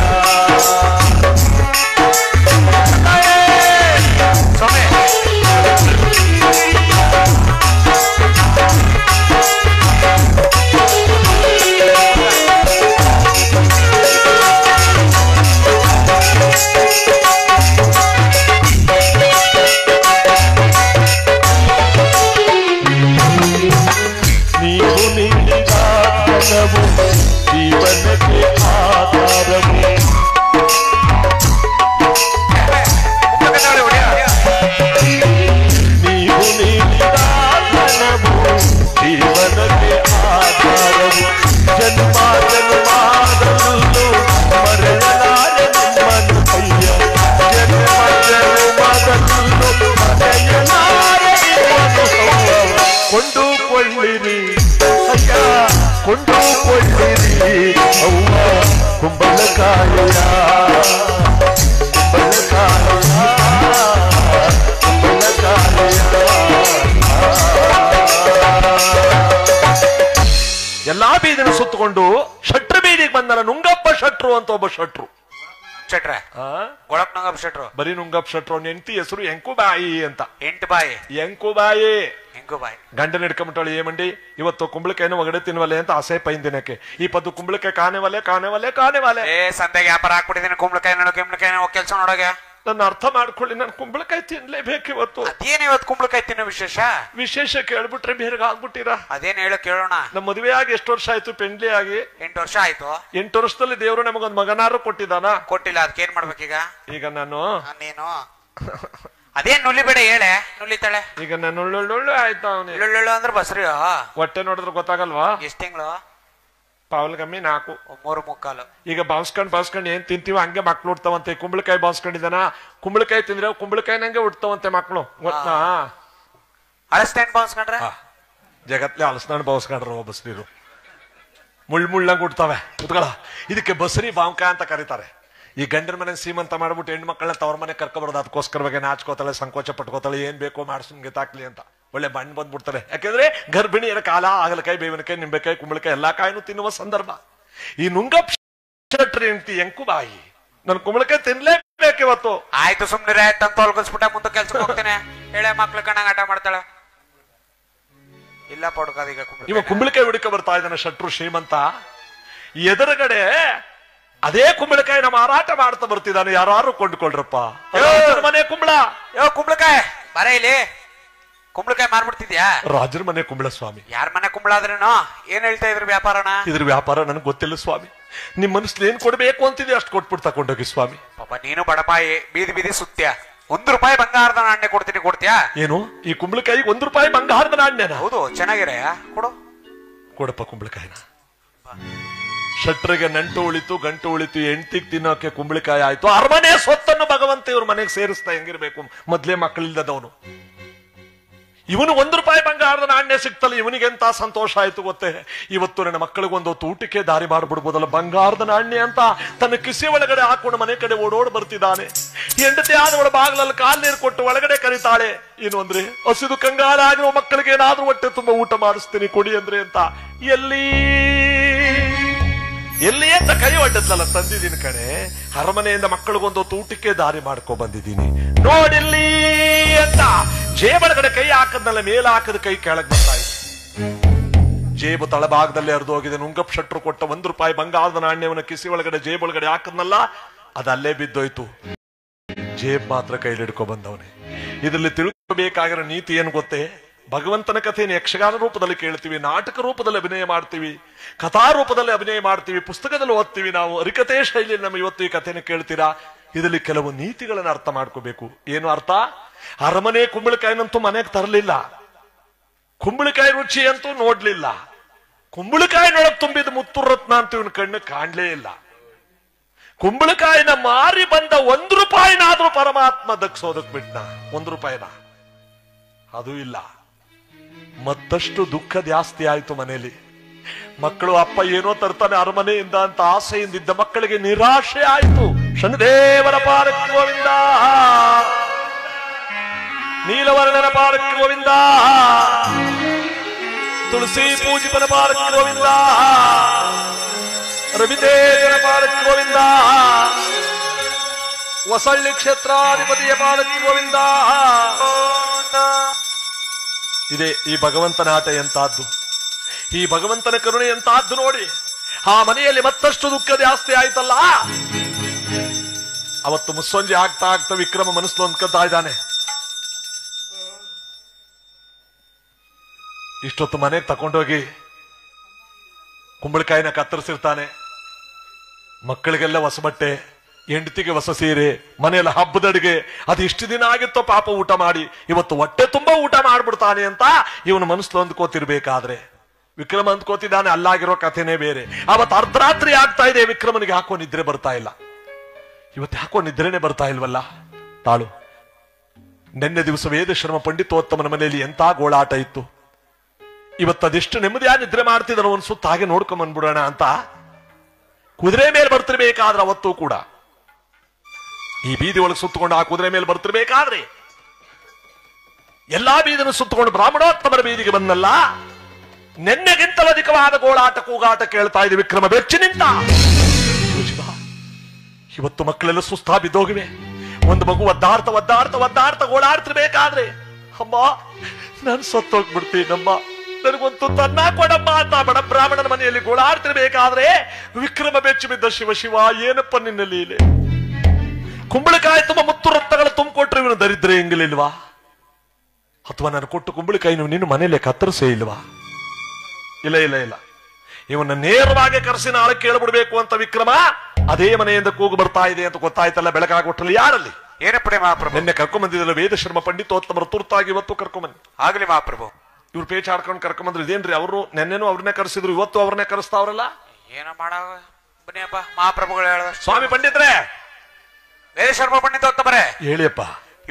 ಜೀವನಕ್ಕೆ ಆಧಾರವು, ನೀವು ನೀಡಿದ ಧನವು ಜೀವನಕ್ಕೆ ಆಧಾರವು. ಜನ್ಮ ಜನ್ಮಾದಲ್ಲೂ ಮರೆಯಲಾರೆ ನಿಮ್ಮನ್ನು ಅಯ್ಯ, ಜನ್ಮ ಜನ್ಮದಲ್ಲೂ ಮರೆಯಲಾರೆ ನಿಮ್ಮನ್ನು. ಕೊಂಡುಕೊಳ್ಳಿರಿ ಅಯ್ಯ ಕೊಂಡುಕೊಳ್ಳಿರಿ ಅವ್ವ ಕುಂಬಳಕಾಯಿಯ, ಕುಂಬಳಕಾಯಿಯ, ಕುಂಬಳಕಾಯಿಯ. ಎಲ್ಲಾ ಬೀದಿನ ಸುತ್ತಕೊಂಡು ಶಟ್ರು ಬೀದಿಗೆ ಬಂದನ. ನುಂಗಪ್ಪ ಶಟ್ರು ಅಂತ ಒಬ್ಬ ಶಟ್ರು. ಶಟ್ರ ಗೊಳಕ್ ನುಂಗಪ್ಪ ಶಟ್ರು, ಬರೀ ನುಂಗಪ್ಪ ಶಟ್ರು. ಅವ್ನ ಹೆಂಡತಿ ಹೆಸರು ಎಂಕುಬಾಯಿ ಅಂತ. ಎಂಟುಬಾಯಿ, ಎಂಕುಬಾಯಿ. ಎಂಕುಬಾಯಿ ಗಂಡನ ಹಿಡ್ಕೊಂಬಿಟ್ಟಳು. ಏಮಂಡಿ ಇವತ್ತು ಕುಂಬಳಕಾಯಿನ ಒಗಡೆ ತಿನ್ವಲೆ ಅಂತ ಆಸೆ ಪೈನ್ ದಿನಕ್ಕೆ. ಈ ಪದ್ದು ಕುಂಬಳಕಾಯಿ ಕಾಣೆವಲೆ ಕಾಣೆವಲೆ ಕಾಣೆವಲೆ. ಸಂತೆಗೆ ವ್ಯಾಪಾರ ಹಾಕ್ಬಿಟ್ಟಿದ್ದೀನಿ. ಕುಂಬಳಕಾಯಿ ನೋಡೋ ಕುಂಬಳಕಾಯಿ ಕೆಲಸ ನೋಡೋಗೆ. ನನ್ನ ಅರ್ಥ ಮಾಡ್ಕೊಳ್ಳಿ, ನಾನು ಕುಂಬಳಕಾಯಿ ತಿನ್ಲೇಬೇಕು ಇವತ್ತು. ಅದೇನ್ ಇವತ್ತು ಕುಂಬಳಕಾಯಿ ತಿನ್ನೋ ವಿಶೇಷ? ವಿಶೇಷ ಕೇಳ್ಬಿಟ್ರೆ ಬೇರೆ ಆಗ್ಬಿಟ್ಟಿರಾ? ಅದೇನ್ ಹೇಳೋ ಕೇಳೋಣ. ನಮ್ಮ ಮದುವೆ ಆಗಿ ಎಷ್ಟು ವರ್ಷ ಆಯ್ತು? ಪೆಂಡ್ಲಿ ಆಗಿ 8 ವರ್ಷ ಆಯ್ತು. 8 ವರ್ಷದಲ್ಲಿ ದೇವರು ನಮಗೊಂದು ಮಗನಾರು ಕೊಟ್ಟಿದ್ದಾನ? ಕೊಟ್ಟಿಲ್ಲ. ಅದಕ್ಕೇನ್ ಮಾಡ್ಬೇಕೀಗ? ಈಗ ನಾನು ನೀನು ಅದೇನ್ ನುಲಿ ಬೇಡ ಹೇಳೆ, ನುಲಿತಾಳೆ. ಈಗ ನಾನು ಒಳ್ಳೊಳ್ಳು ಆಯ್ತಾ? ಒಳ್ಳೊಳ್ಳು ಅಂದ್ರೆ ಬಸ್ರಿ ಹೊಟ್ಟೆ ನೋಡಿದ್ರೆ ಗೊತ್ತಾಗಲ್ವಾ? ಎಷ್ಟ್ ತಿಂಗಳು? ಪಾವಲ್ ಕಮ್ಮಿ 4, 3.75. ಈಗ ಬಾವ್ಸ್ಕೊಂಡ್ ಏನ್ ತಿಂತೀವ ಹಂಗೆ ಮಕ್ಳು ಉಡ್ತಾವಂತೆ. ಕುಂಬಳಕಾಯಿ ಬಾವ್ಸ್ಕೊಂಡಿದ್ದಾನ, ಕುಂಬಳಕಾಯಿ ತಿಂದ್ರೆ ಕುಂಬಳಕಾಯಿ ನಂಗೆ ಉಡ್ತಾವಂತೆ ಮಕ್ಳು. ಗೊತ್ತಾ? ಅಳಸ್ತಾನ್ ಬಾವ್ಸ್ಕೊಂಡ್ರೆ ಜಗತ್ಲೆ ಅಲಸ್ನಾಡ್ ಬಾವ್ಸ್ಕೊಂಡ್ರ ಬಸ್ರೀರು ಮುಳ್ಳಂಗ್ ಉಡ್ತಾವೆ ಕುತ್ಗಳ. ಇದಕ್ಕೆ ಬಸ್ರಿ ಬಾವ್ಕಾಯ ಅಂತ ಕರೀತಾರೆ. ಈ ಗಂಡನ ಮನೆ ಸೀಮಂತ ಮಾಡ್ಬಿಟ್ಟು ಹೆಣ್ಣು ಮಕ್ಕಳನ್ನ ತವ್ರ ಮನೆ ಕರ್ಕೊಬಾರ್ದು. ಅದಕ್ಕೋಸ್ಕರ ಬಗ್ಗೆ ನಾಚ್ಕೋತಾಳೆ, ಸಂಕೋಚ ಪಟ್ಕೋತಾಳೆ, ಏನ್ ಬೇಕೋ ಮಾಡ್ಸನ್ ಗೆತ್ತಾಕ್ಲಿ ಅಂತ. ಒಳ್ಳೆ ಬಣ್ಣ ಬಂದ್ಬಿಡ್ತಾರೆ. ಯಾಕೆಂದ್ರೆ ಗರ್ಭಿಣಿಯರ ಕಾಲ ಆಗಲಕಾಯಿ, ಬೇವಿನಕಾಯಿ, ನಿಂಬೆಕಾಯಿ, ಕುಂಬಳಕಾಯಿ ಎಲ್ಲಾ ಕಾಯಿನೂ ತಿನ್ನುವ ಸಂದರ್ಭ. ಈ ನುಂಗಪ್ಪ ಶೆಟ್ರಿ ಎಂತಿ ಎಂಕುಬಾಯಿ ನನ್ ಕುಂಬಳಕಾಯಿ ತಿನ್ಲೇಬೇಕು ಇವತ್ತು. ಆಯ್ತು ಸುಮ್ನಿರ ತಂತ ತೊಳ್ಗಿಸ್ಬಿಟ್ಟ ಮುಂದೆ ಕೆಲ್ಸಕ್ಕೆ ಹೋಗ್ತೇನೆ ಹೇಳೆ. ಮಕ್ಳು ಕಣ್ಣಾಗ ಆಟ ಮಾಡ್ತಾಳೆ. ಇಲ್ಲ ಪಡ್ಕೋದ. ಈಗ ಇವ ಕುಂಬಳಕಾಯಿ ಹುಡುಕ ಬರ್ತಾ ಇದ್ದಾನೆ ಶೆಟ್ರು ಶ್ರೀಮಂತ. ಎದುರುಗಡೆ ಅದೇ ಕುಂಬಳಕಾಯಿ ಮಾರಾಟ ಮಾಡ್ತಾ ಬರ್ತಿದ್ದಾನೆ. ಯಾರು ಕೊಂಡ್ಕೊಳ್ರಪ್ಪ ಮನೆ ಕುಂಬಳ. ಕುಂಬಳಕಾಯಿ ಬರ ಇಲ್ಲಿ. ಕುಂಬಳಕಾಯಿ ಮಾರ್ಬಿಡ್ತಿದ್ಯಾ? ರಾಜರ ಮನೆ ಕುಂಬಳ ಸ್ವಾಮಿ. ಯಾರ ಮನೆ ಕುಂಬಳ ಆದ್ರೇನು? ಏನ್ ಹೇಳ್ತಾ ಇದ್ರ ವ್ಯಾಪಾರನ? ಇದ್ರ ವ್ಯಾಪಾರ ನನಗೆ ಗೊತ್ತಿಲ್ಲ ಸ್ವಾಮಿ. ನಿಮ್ ಮನಸ್ಸಲ್ಲಿ ಏನ್ ಕೊಡ್ಬೇಕು ಅಂತಿದೆ ಅಷ್ಟು ಕೊಟ್ಬಿಟ್ಟು ತಕೊಂಡೋಗಿ ಸ್ವಾಮಿ. ಪಾಪ ನೀನು ಬಡಪಾಯಿ, ಬೀದಿ ಬೀದಿ ಸುತ್ಯ. 1 ರೂಪಾಯಿ ಬಂಗಾರದ ನಾಣ್ಯ ಕೊಡ್ತೀನಿ, ಕೊಡ್ತೀಯಾ? ಏನು ಈ ಕುಂಬಳಕಾಯಿ 1 ರೂಪಾಯಿ ಬಂಗಾರದ ನಾಣ್ಯನ? ಹೌದು, ಚೆನ್ನಾಗಿರ ಕೊಡು. ಕೊಡಪ್ಪ ಕುಂಬಳಕಾಯಿನ. ಶಟ್ರಿಗೆ ನಂಟು ಉಳಿತು, ಗಂಟು ಉಳಿತು, ಹೆಂಡ್ತಿಗ್ ತಿನ್ನೋಕೆ ಕುಂಬಳಕಾಯಿ ಆಯ್ತು. ಅರಮನೆ ಸೊತ್ತನ್ನು ಭಗವಂತ ಇವ್ರ ಮನೆಗೆ ಸೇರಿಸ್ತಾ ಹೆಂಗಿರ್ಬೇಕು? ಮೊದ್ಲೇ ಮಕ್ಕಳಿಲ್ಲದವನು ಇವನು 1 ರೂಪಾಯಿ ಬಂಗಾರದ ನಾಣ್ಯ ಸಿಕ್ತಲ್ಲ, ಇವನಿಗೆಂತ ಸಂತೋಷ ಆಯ್ತು ಗೊತ್ತೇ? ಇವತ್ತು ನನ್ನ ಮಕ್ಕಳಿಗೊಂದು ಊಟಕ್ಕೆ ದಾರಿ ಮಾಡಿಬಿಡ್ಬೋದಲ್ಲ. ಬಂಗಾರದ ನಾಣ್ಯ ಅಂತ ತನ್ನ ಕಿಸೆ ಒಳಗಡೆ ಹಾಕೊಂಡು ಮನೆ ಕಡೆ ಓಡೋಡ್ ಬರ್ತಿದ್ದಾನೆ. ಹೆಂಡತಿ ಆದವಳ ಬಾಗಿಲಲ್ಲಿ ಕಾಲ್ ನೀರು ಕೊಟ್ಟು ಒಳಗಡೆ ಕರೀತಾಳೆ. ಏನು ಅಂದ್ರೆ ಹಸಿದು ಕಂಗಾಲಾಗಿರೋ ಮಕ್ಕಳಿಗೆ ಏನಾದ್ರೂ ಹೊಟ್ಟೆ ತುಂಬಾ ಊಟ ಮಾಡಿಸ್ತೀನಿ ಕೊಡಿ ಅಂದ್ರೆ ಅಂತ. ಎಲ್ಲಿ ಅಂತ ಕೈ ಹೊಡ್ಡದ್ಲಲ್ಲ, ತಂದಿದ್ದೀನಿ ಕಣೆ. ಅರಮನೆಯಿಂದ ಮಕ್ಕಳಿಗೊಂದು ಊಟಕ್ಕೆ ದಾರಿ ಮಾಡ್ಕೊ ಬಂದಿದ್ದೀನಿ ನೋಡಿಲ್ಲಿ ಅಂತ ಜೇಬಳಗಡೆ ಕೈ ಹಾಕದ್ನಲ್ಲ, ಮೇಲ ಹಾಕದ ಕೈ ಕೆಳಗ್ ಬರ್ತಾ ಇತ್ತು. ಜೇಬು ತಳಭಾಗದಲ್ಲಿ ಹರಿದು ಹೋಗಿದೆ. ನುಂಗಪ್ಪ ಶೆಟ್ರು ಕೊಟ್ಟ 1 ರೂಪಾಯಿ ಬಂಗಾರದ ನಾಣ್ಯವನ್ನು ಕಿಸಿ ಒಳಗಡೆ ಜೇಬೊಳಗಡೆ ಹಾಕದ್ನಲ್ಲ, ಅದಲ್ಲೇ ಬಿದ್ದೋಯ್ತು. ಜೇಬ್ ಮಾತ್ರ ಕೈಲಿಡ್ಕೊ ಬಂದವನೇ. ಇದರಲ್ಲಿ ತಿಳ್ಕೋಬೇಕಾಗಿರೋ ನೀತಿ ಏನು ಗೊತ್ತೇ? ಭಗವಂತನ ಕಥೆಯನ್ನು ಯಕ್ಷಗಾನ ರೂಪದಲ್ಲಿ ಕೇಳ್ತೀವಿ, ನಾಟಕ ರೂಪದಲ್ಲಿ ಅಭಿನಯ ಮಾಡ್ತೀವಿ, ಕಥಾ ರೂಪದಲ್ಲಿ ಅಭಿನಯ ಮಾಡ್ತೀವಿ, ಪುಸ್ತಕದಲ್ಲಿ ಓದ್ತೀವಿ ನಾವು. ಹರಿಕಥೆ ಶೈಲಿಯಲ್ಲಿ ನಮ್ಮ ಇವತ್ತು ಈ ಕಥೆಯನ್ನು ಕೇಳ್ತೀರಾ? ಇದರಲ್ಲಿ ಕೆಲವು ನೀತಿಗಳನ್ನು ಅರ್ಥ ಮಾಡ್ಕೋಬೇಕು. ಏನು ಅರ್ಥ? ಅರಮನೆ ಕುಂಬಳಕಾಯಿನಂತೂ ಮನೆಗೆ ತರಲಿಲ್ಲ, ಕುಂಬಳಕಾಯಿ ರುಚಿ ಅಂತೂ ನೋಡ್ಲಿಲ್ಲ, ಕುಂಬಳಕಾಯಿನೊಳಗೆ ತುಂಬಿದ ಮುತ್ತು ರತ್ನ ಅಂತ ಇವನ್ ಕಣ್ಣು ಕಾಣ್ಲೇ ಇಲ್ಲ. ಕುಂಬಳಕಾಯಿನ ಮಾರಿ ಬಂದ ₹1 ಪರಮಾತ್ಮ ದಕ್ಸೋದಕ್ ಬಿಟ್ನ. ₹1 ಅದು ಇಲ್ಲ. ಮತ್ತಷ್ಟು ದುಃಖ ಜಾಸ್ತಿ ಆಯ್ತು ಮನೆಯಲ್ಲಿ. ಮಕ್ಕಳು ಅಪ್ಪ ಏನೋ ತರ್ತಾನೆ ಅರಮನೆಯಿಂದ ಅಂತ ಆಸೆಯಿಂದಿದ್ದ ಮಕ್ಕಳಿಗೆ ನಿರಾಶೆ ಆಯ್ತು. ಶನಿದೇವರ ಪಾದಕ್ಕೆ ಗೋವಿಂದ, ನೀಲವರ್ಣನ ಪಾದಕ್ಕೆ ಗೋವಿಂದ, ತುಳಸಿ ಪೂಜಿಪನ ಪಾದಕ್ಕೆ ಗೋವಿಂದ, ರವಿದೇವರ ಪಾದಕ್ಕೆ ಗೋವಿಂದ, ವಸಳ್ಳಿ ಕ್ಷೇತ್ರಾಧಿಪತಿಯ ಪಾದಕ್ಕೆ ಗೋವಿಂದ. ಇದೇ ಈ ಭಗವಂತನ ಆಟ ಎಂತಹದ್ದು, ಈ ಭಗವಂತನ ಕರುಣೆ ಎಂತಹದ್ದು ನೋಡಿ. ಆ ಮನೆಯಲ್ಲಿ ಮತ್ತಷ್ಟು ದುಃಖ ಜಾಸ್ತಿ ಆಯ್ತಲ್ಲ. ಅವತ್ತು ಮುಸ್ಸಂಜೆ ಆಗ್ತಾ ಆಗ್ತಾ ವಿಕ್ರಮ ಮನಸ್ಸು ಅಂದ್ಕೊತಾ ಇದ್ದಾನೆ, ಇಷ್ಟೊತ್ತು ಮನೆಗೆ ತಕೊಂಡೋಗಿ ಕುಂಬಳಕಾಯಿನ ಕತ್ತರಿಸಿರ್ತಾನೆ. ಮಕ್ಕಳಿಗೆಲ್ಲ ಹೊಸ ಬಟ್ಟೆ, ಹೆಂಡತಿಗೆ ಹೊಸ ಸೀರೆ, ಮನೆಯಲ್ಲ ಹಬ್ಬದ ಅಡಿಗೆ. ಅದು ಇಷ್ಟು ದಿನ ಆಗಿತ್ತೋ ಪಾಪ ಊಟ ಮಾಡಿ, ಇವತ್ತು ಹೊಟ್ಟೆ ತುಂಬಾ ಊಟ ಮಾಡ್ಬಿಡ್ತಾನೆ ಅಂತ ಇವನು ಮನಸ್ಸು ಅಂದ್ಕೋತಿರ್ಬೇಕಾದ್ರೆ ವಿಕ್ರಮ ಅಂದ್ಕೋತಿದ್ದಾನೆ. ಅಲ್ಲಾಗಿರೋ ಕಥೆನೇ ಬೇರೆ. ಅವತ್ತು ಅರ್ಧರಾತ್ರಿ ಆಗ್ತಾ ಇದೆ, ವಿಕ್ರಮನಿಗೆ ಹಾಕೋ ನಿದ್ರೆ ಬರ್ತಾ ಇಲ್ಲ. ಇವತ್ತು ಹಾಕೋ ನಿದ್ರೆನೆ ಬರ್ತಾ ಇಲ್ವಲ್ಲ. ತಾಳು, ನಿನ್ನೆ ದಿವಸ ವೇದಶ್ರಮ ಪಂಡಿತೋತ್ತಮನ ಮನೆಯಲ್ಲಿ ಎಂತ ಗೋಳಾಟ ಇತ್ತು. ಇವತ್ತು ಅದೆಷ್ಟು ನೆಮ್ಮದಿಯಾಗಿ ನಿದ್ರೆ ಮಾಡ್ತಿದ್ದಾನೋ ಒಂದು ಸುತ್ತ ಹಾಗೆ ನೋಡ್ಕೊಂಡ್ ಬಂದ್ಬಿಡೋಣ ಅಂತ ಕುದುರೆ ಮೇಲೆ ಬರ್ತಿರ್ಬೇಕಾದ್ರೆ ಅವತ್ತು ಕೂಡ ಈ ಬೀದಿ ಒಳಗೆ ಸುತ್ತಕೊಂಡು ಆ ಕುದುರೆ ಮೇಲೆ ಬರ್ತಿರ್ಬೇಕಾದ್ರೆ ಎಲ್ಲಾ ಬೀದಿನ ಸುತ್ತಕೊಂಡು ಬ್ರಾಹ್ಮಣೋತ್ತಮರ ಬೀದಿಗೆ ಬಂದಲ್ಲ. ನೆನ್ನೆಗಿಂತಲೂ ಅಧಿಕವಾದ ಗೋಳಾಟ ಕೂಗಾಟ ಕೇಳ್ತಾ ಇದೆ. ವಿಕ್ರಮ ಬೆಚ್ಚಿ ನಿಂತ. ಇವತ್ತು ಮಕ್ಕಳೆಲ್ಲ ಸುಸ್ತಾ ಬಿದ್ದೋಗಿವೆ. ಒಂದು ಮಗು ಒದ್ದಾಡ್ತ ಒದ್ದಾಡ್ತ ಒದ್ದಾಡ್ತ ಗೋಳಾಡ್ತಿರ್ಬೇಕಾದ್ರೆ, ಅಮ್ಮ ನಾನು ಸತ್ತೋಗ್ಬಿಡ್ತೀನಮ್ಮ, ನನಗೊಂದು ತನ್ನ ಕೊಡಮ್ಮ ಅಂತ ಬಡ ಬ್ರಾಹ್ಮಣನ ಮನೆಯಲ್ಲಿ ಗೋಳಾಡ್ತಿರ್ಬೇಕಾದ್ರೆ ವಿಕ್ರಮ ಬೆಚ್ಚಿ ಬಿದ್ದ. ಶಿವ ಶಿವ, ಏನಪ್ಪ ನಿನ್ನ ಲೀಲೆ. ಕುಂಬಳಕಾಯಿ ತುಂಬ ಮುತ್ತು ರತ್ನಗಳು ತುಂಬಿಕೊಟ್ರೆ ಇವನು ದರಿದ್ರೆ ಹೆಂಗಿಲ್ವಾ? ಅಥವಾ ನಾನು ಕೊಟ್ಟು ಕುಂಬಳಕಾಯಿ ನೀನು ಮನೆಯಲ್ಲೇ ಕತ್ತರಿಸೇ ಇಲ್ವಾ? ಇಲ್ಲ ಇಲ್ಲ ಇಲ್ಲ, ಇವನ್ನ ನೇರವಾಗಿ ಕರೆಸಿ ನಾಳೆ ಕೇಳ್ಬಿಡ್ಬೇಕು ಅಂತ ವಿಕ್ರಮ ಅದೇ ಮನೆಯಿಂದ ಕೂಗು ಬರ್ತಾ ಇದೆ ಅಂತ ಗೊತ್ತಾಯ್ತಲ್ಲ. ಬೆಳಕಾಗೊಟ್ಟಲ್ಲಿ ಯಾರಲ್ಲಿ? ಏನಪ್ಪಡೆ ಮಹಾಪ್ರಭು, ನಿನ್ನೆ ಕರ್ಕೊಂಬಂದಿದ್ದಲ್ಲ ವೇದಶರ್ಮ ಪಂಡಿತೋತ್ತಮರು, ತುರ್ತಾಗಿ ಇವತ್ತು ಕರ್ಕೊಂಬಂದಿ. ಆಗ್ಲಿ ಮಹಾಪ್ರಭು. ಇವ್ರು ಪೇಚ್ ಆಡ್ಕೊಂಡು ಕರ್ಕೊಂಬಂದ್ರು. ಇದೇನ್ರಿ ಅವರು ನೆನ್ನೆನೂ ಅವ್ರನ್ನೇ ಕರೆಸಿದ್ರು, ಇವತ್ತು ಅವ್ರನ್ನೇ ಕರೆಸ್ತಾವ್ರಲ್ಲ. ಏನ ಮಾಡ ಬನ್ನಿಯಪ್ಪ ಮಹಾಪ್ರಭುಗಳು ಹೇಳ. ಸ್ವಾಮಿ ಪಂಡಿತ್ರೆ, ವೇದಶರ್ಮ ಪಂಡಿತೋತ್ತಮರೇ ಹೇಳಿಯಪ್ಪ.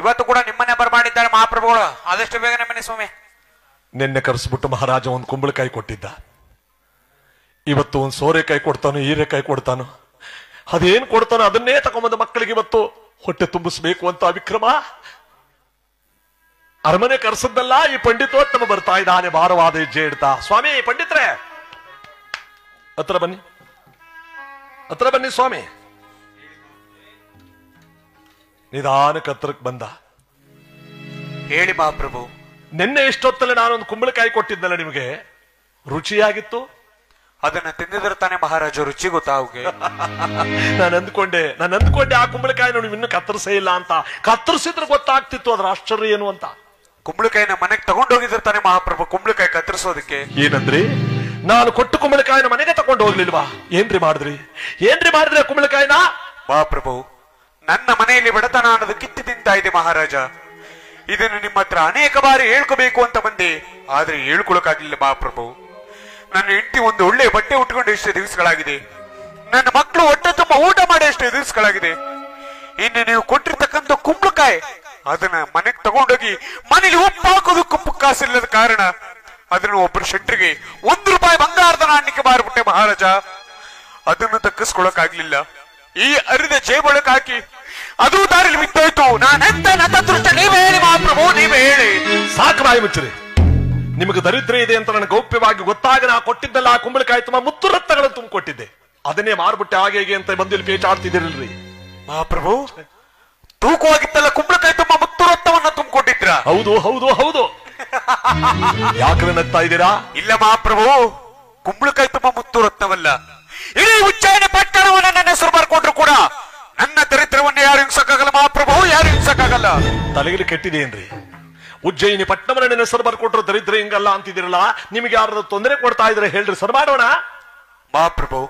ಇವತ್ತು ಕೂಡ ನಿಮ್ಮನ್ನೇ ಬರಮಾಡಿದ್ದಾರೆ ಮಹಾಪ್ರಭುಗಳು. ಆದಷ್ಟು ಬೇಗನೆ ಬನ್ನಿ ಸ್ವಾಮಿ. ನಿನ್ನೆ ಕರೆಸ್ಬಿಟ್ಟು ಮಹಾರಾಜ ಒಂದು ಕುಂಬಳಕಾಯಿ ಕೊಟ್ಟಿದ್ದ. ಇವತ್ತು ಒಂದು ಸೋರೆಕಾಯಿ ಕೊಡ್ತಾನೋ, ಹೀರೆಕಾಯಿ ಕೊಡ್ತಾನೋ, ಅದೇನ್ ಕೊಡ್ತಾನೋ ಅದನ್ನೇ ತಗೊಂಬಂದ ಮಕ್ಕಳಿಗೆ ಇವತ್ತು ಹೊಟ್ಟೆ ತುಂಬಿಸ್ಬೇಕು ಅಂತ ವಿಕ್ರಮ ಅರಮನೆ ಕರೆಸದ್ದಲ್ಲ. ಈ ಪಂಡಿತೋತ್ತಮ ಬರ್ತಾ ಇದ್ದಾನೆ ಭಾರವಾದ ಹೆಜ್ಜೆ ಇಡ್ತಾ. ಸ್ವಾಮಿ ಪಂಡಿತ್ರೆ, ಹತ್ರ ಬನ್ನಿ, ಹತ್ರ ಬನ್ನಿ ಸ್ವಾಮಿ. ನಿಧಾನಕ್ಕೆ ಹತ್ರಕ್ಕೆ ಬಂದ. ಹೇಳಿ ಮಹಾಪ್ರಭು. ನಿನ್ನೆ ಎಷ್ಟೊತ್ತಲ್ಲಿ ನಾನೊಂದು ಕುಂಬಳಕಾಯಿ ಕೊಟ್ಟಿದ್ನಲ್ಲ ನಿಮಗೆ, ರುಚಿಯಾಗಿತ್ತು. ಅದನ್ನ ತಿಂದಿದ್ರೆ ತಾನೆ ಮಹಾರಾಜ ರುಚಿ ಗೊತ್ತಾವ್ಗೆ. ನಾನು ಅಂದ್ಕೊಂಡೆ ಆ ಕುಂಬಳಕಾಯಿ ನೋಡಿ ಇನ್ನು ಕತ್ತರಿಸೇ ಇಲ್ಲ ಅಂತ. ಕತ್ತರಿಸಿದ್ರೆ ಗೊತ್ತಾಗ್ತಿತ್ತು ಅದ್ರ ಆಶ್ಚರ್ಯ ಏನು ಅಂತ. ಕುಂಬಳಕಾಯಿನ ಮನೆಗೆ ತಗೊಂಡೋಗಿದ್ರೆ ತಾನೆ ಮಹಾಪ್ರಭು ಕುಂಬಳಕಾಯಿ ಕತ್ತರಿಸೋದಕ್ಕೆ. ಏನಂದ್ರಿ? ನಾನು ಕೊಟ್ಟು ಕುಂಬಳಕಾಯಿನ ಮನೆಗೆ ತಗೊಂಡು ಹೋಗ್ಲಿಲ್ವಾ? ಏನ್ರಿ ಮಾಡಿದ್ರಿ ಕುಂಬಳಕಾಯಿನ? ಮಹಾಪ್ರಭು, ನನ್ನ ಮನೆಯಲ್ಲಿ ಬಡತನ ಅನ್ನೋದು ಕಿತ್ತಿ ತಿಂತಾ ಇದೆ ಮಹಾರಾಜ. ಇದನ್ನು ನಿಮ್ಮ ಹತ್ರ ಅನೇಕ ಬಾರಿ ಹೇಳ್ಕೋಬೇಕು ಅಂತ ಬಂದೆ, ಆದ್ರೆ ಹೇಳ್ಕೊಳಕಾಗ್ಲಿಲ್ಲ ಮಹಾಪ್ರಭು. ನನ್ನ ಹೆಂಡತಿ ಒಂದು ಒಳ್ಳೆ ಬಟ್ಟೆ ಉಟ್ಕೊಂಡು ಎಷ್ಟು ದಿವಸಗಳಾಗಿದೆ, ನನ್ನ ಮಕ್ಕಳು ಹೊಟ್ಟೆ ತುಂಬ ಊಟ ಮಾಡಿ ಎಷ್ಟು ದಿವಸಗಳಾಗಿದೆ. ಇನ್ನು ನೀವು ಕೊಟ್ಟಿರ್ತಕ್ಕಂಥ ಕುಂಬಳಕಾಯಿ ಅದನ್ನ ಮನೆಗೆ ತಗೊಂಡೋಗಿ ಮನೇಲಿ ಉಪ್ಪು ಹಾಕೋದಕ್ಕೆ ಉಪ್ಪು ಕಾಸಿಲ್ಲದ ಕಾರಣ ಅದನ್ನು ಒಬ್ಬರು ಶೆಟ್ರಿಗೆ ₹1 ಬಂಗಾರದ ನಾಣ್ಯಕ್ಕೆ ಮಾರ್ಬಿಟ್ಟೆ ಮಹಾರಾಜ. ಅದನ್ನು ತಕ್ಕಿಸ್ಕೊಳಕಾಗ್ಲಿಲ್ಲ. ಈ ಅರಿದ ಜೇಬೊಳಕ್ ಹಾಕಿ ಅದು ದಾರಿಲಿ ಬಿದ್ದೋಯ್ತು. ನಾನೆಂತ ನತದೃಷ್ಟ, ನೀವೇ ಹೇಳಿ ಮಹಾಪ್ರಭು, ನೀವೇ ಹೇಳಿ. ಸಾಕು ಬಾಯಿ ಮುಚ್ಚರಿ. ನಿಮಗೆ ದರಿದ್ರ ಇದೆ ಅಂತ ನನಗೆ ಗೌಪ್ಯವಾಗಿ ಗೊತ್ತಾಗ ನಾ ಕೊಟ್ಟಿದ್ದಲ್ಲ ಆ ಕುಂಬಳಕಾಯಿ ತುಂಬ ಮುತ್ತು ರತ್ನಗಳನ್ನು ತುಂಬಿಕೊಟ್ಟಿದ್ದೆ. ಅದನ್ನೇ ಮಾರ್ಬಿಟ್ಟೆ ಹಾಗೆ ಹೇಗೆ ಅಂತ ಬಂದಿಲ್ಲಿ ಪೇಚಾಡ್ತಿದ್ದೀರಲ್ರಿ ಮಹಾಪ್ರಭು. ತೂಕವಾಗಿತ್ತಲ್ಲ ಕುಂಬಳಕಾಯಿ ತುಂಬ ಮುತ್ತು ರತ್ನವನ್ನ ತುಂಬಿಕೊಟ್ಟಿದ್ರ? ಹೌದು ಹೌದು ಹೌದು. ಯಾಕ್ರೆ ನಗ್ತಾ ಇದ್ದೀರಾ? ಇಲ್ಲ ಮಹಾಪ್ರಭು, ಕುಂಬಳಕಾಯಿ ತುಂಬ ಮುತ್ತು ರತ್ನವಲ್ಲ, ಇಡೀ ಉಜ್ಜಯಿನಿ ಪಟ್ಟಣವನ್ನ ನನ್ನ ಹೆಸರು ಬರ್ಕೊಂಡ್ರು ಕೂಡ ನನ್ನ ದರಿದ್ರವನ್ನ ಯಾರು ಹಿಂಸಕ್ಕಾಗಲ್ಲ ಮಹಾಪ್ರಭು, ಯಾರು ಹಿಂಸಕ್ಕಾಗಲ್ಲ. ತಲೆಗೆ ಕೆಟ್ಟಿದೇನ್ರಿ? ಉಜ್ಜಯಿನಿ ಪಟ್ಟಣವನ್ನ ನನ್ನ ಹೆಸರು ಬರ್ಕೊಟ್ರು ದರಿದ್ರ ಹಿಂಗಲ್ಲ ಅಂತಿದಿರಲ್ಲ. ನಿಮಗೆ ಯಾರು ತೊಂದರೆ ಕೊಡ್ತಾ ಇದ್ರೆ ಹೇಳ್ರಿ, ಸರ್ ಮಾಡೋಣ. ಮಹಾಪ್ರಭು,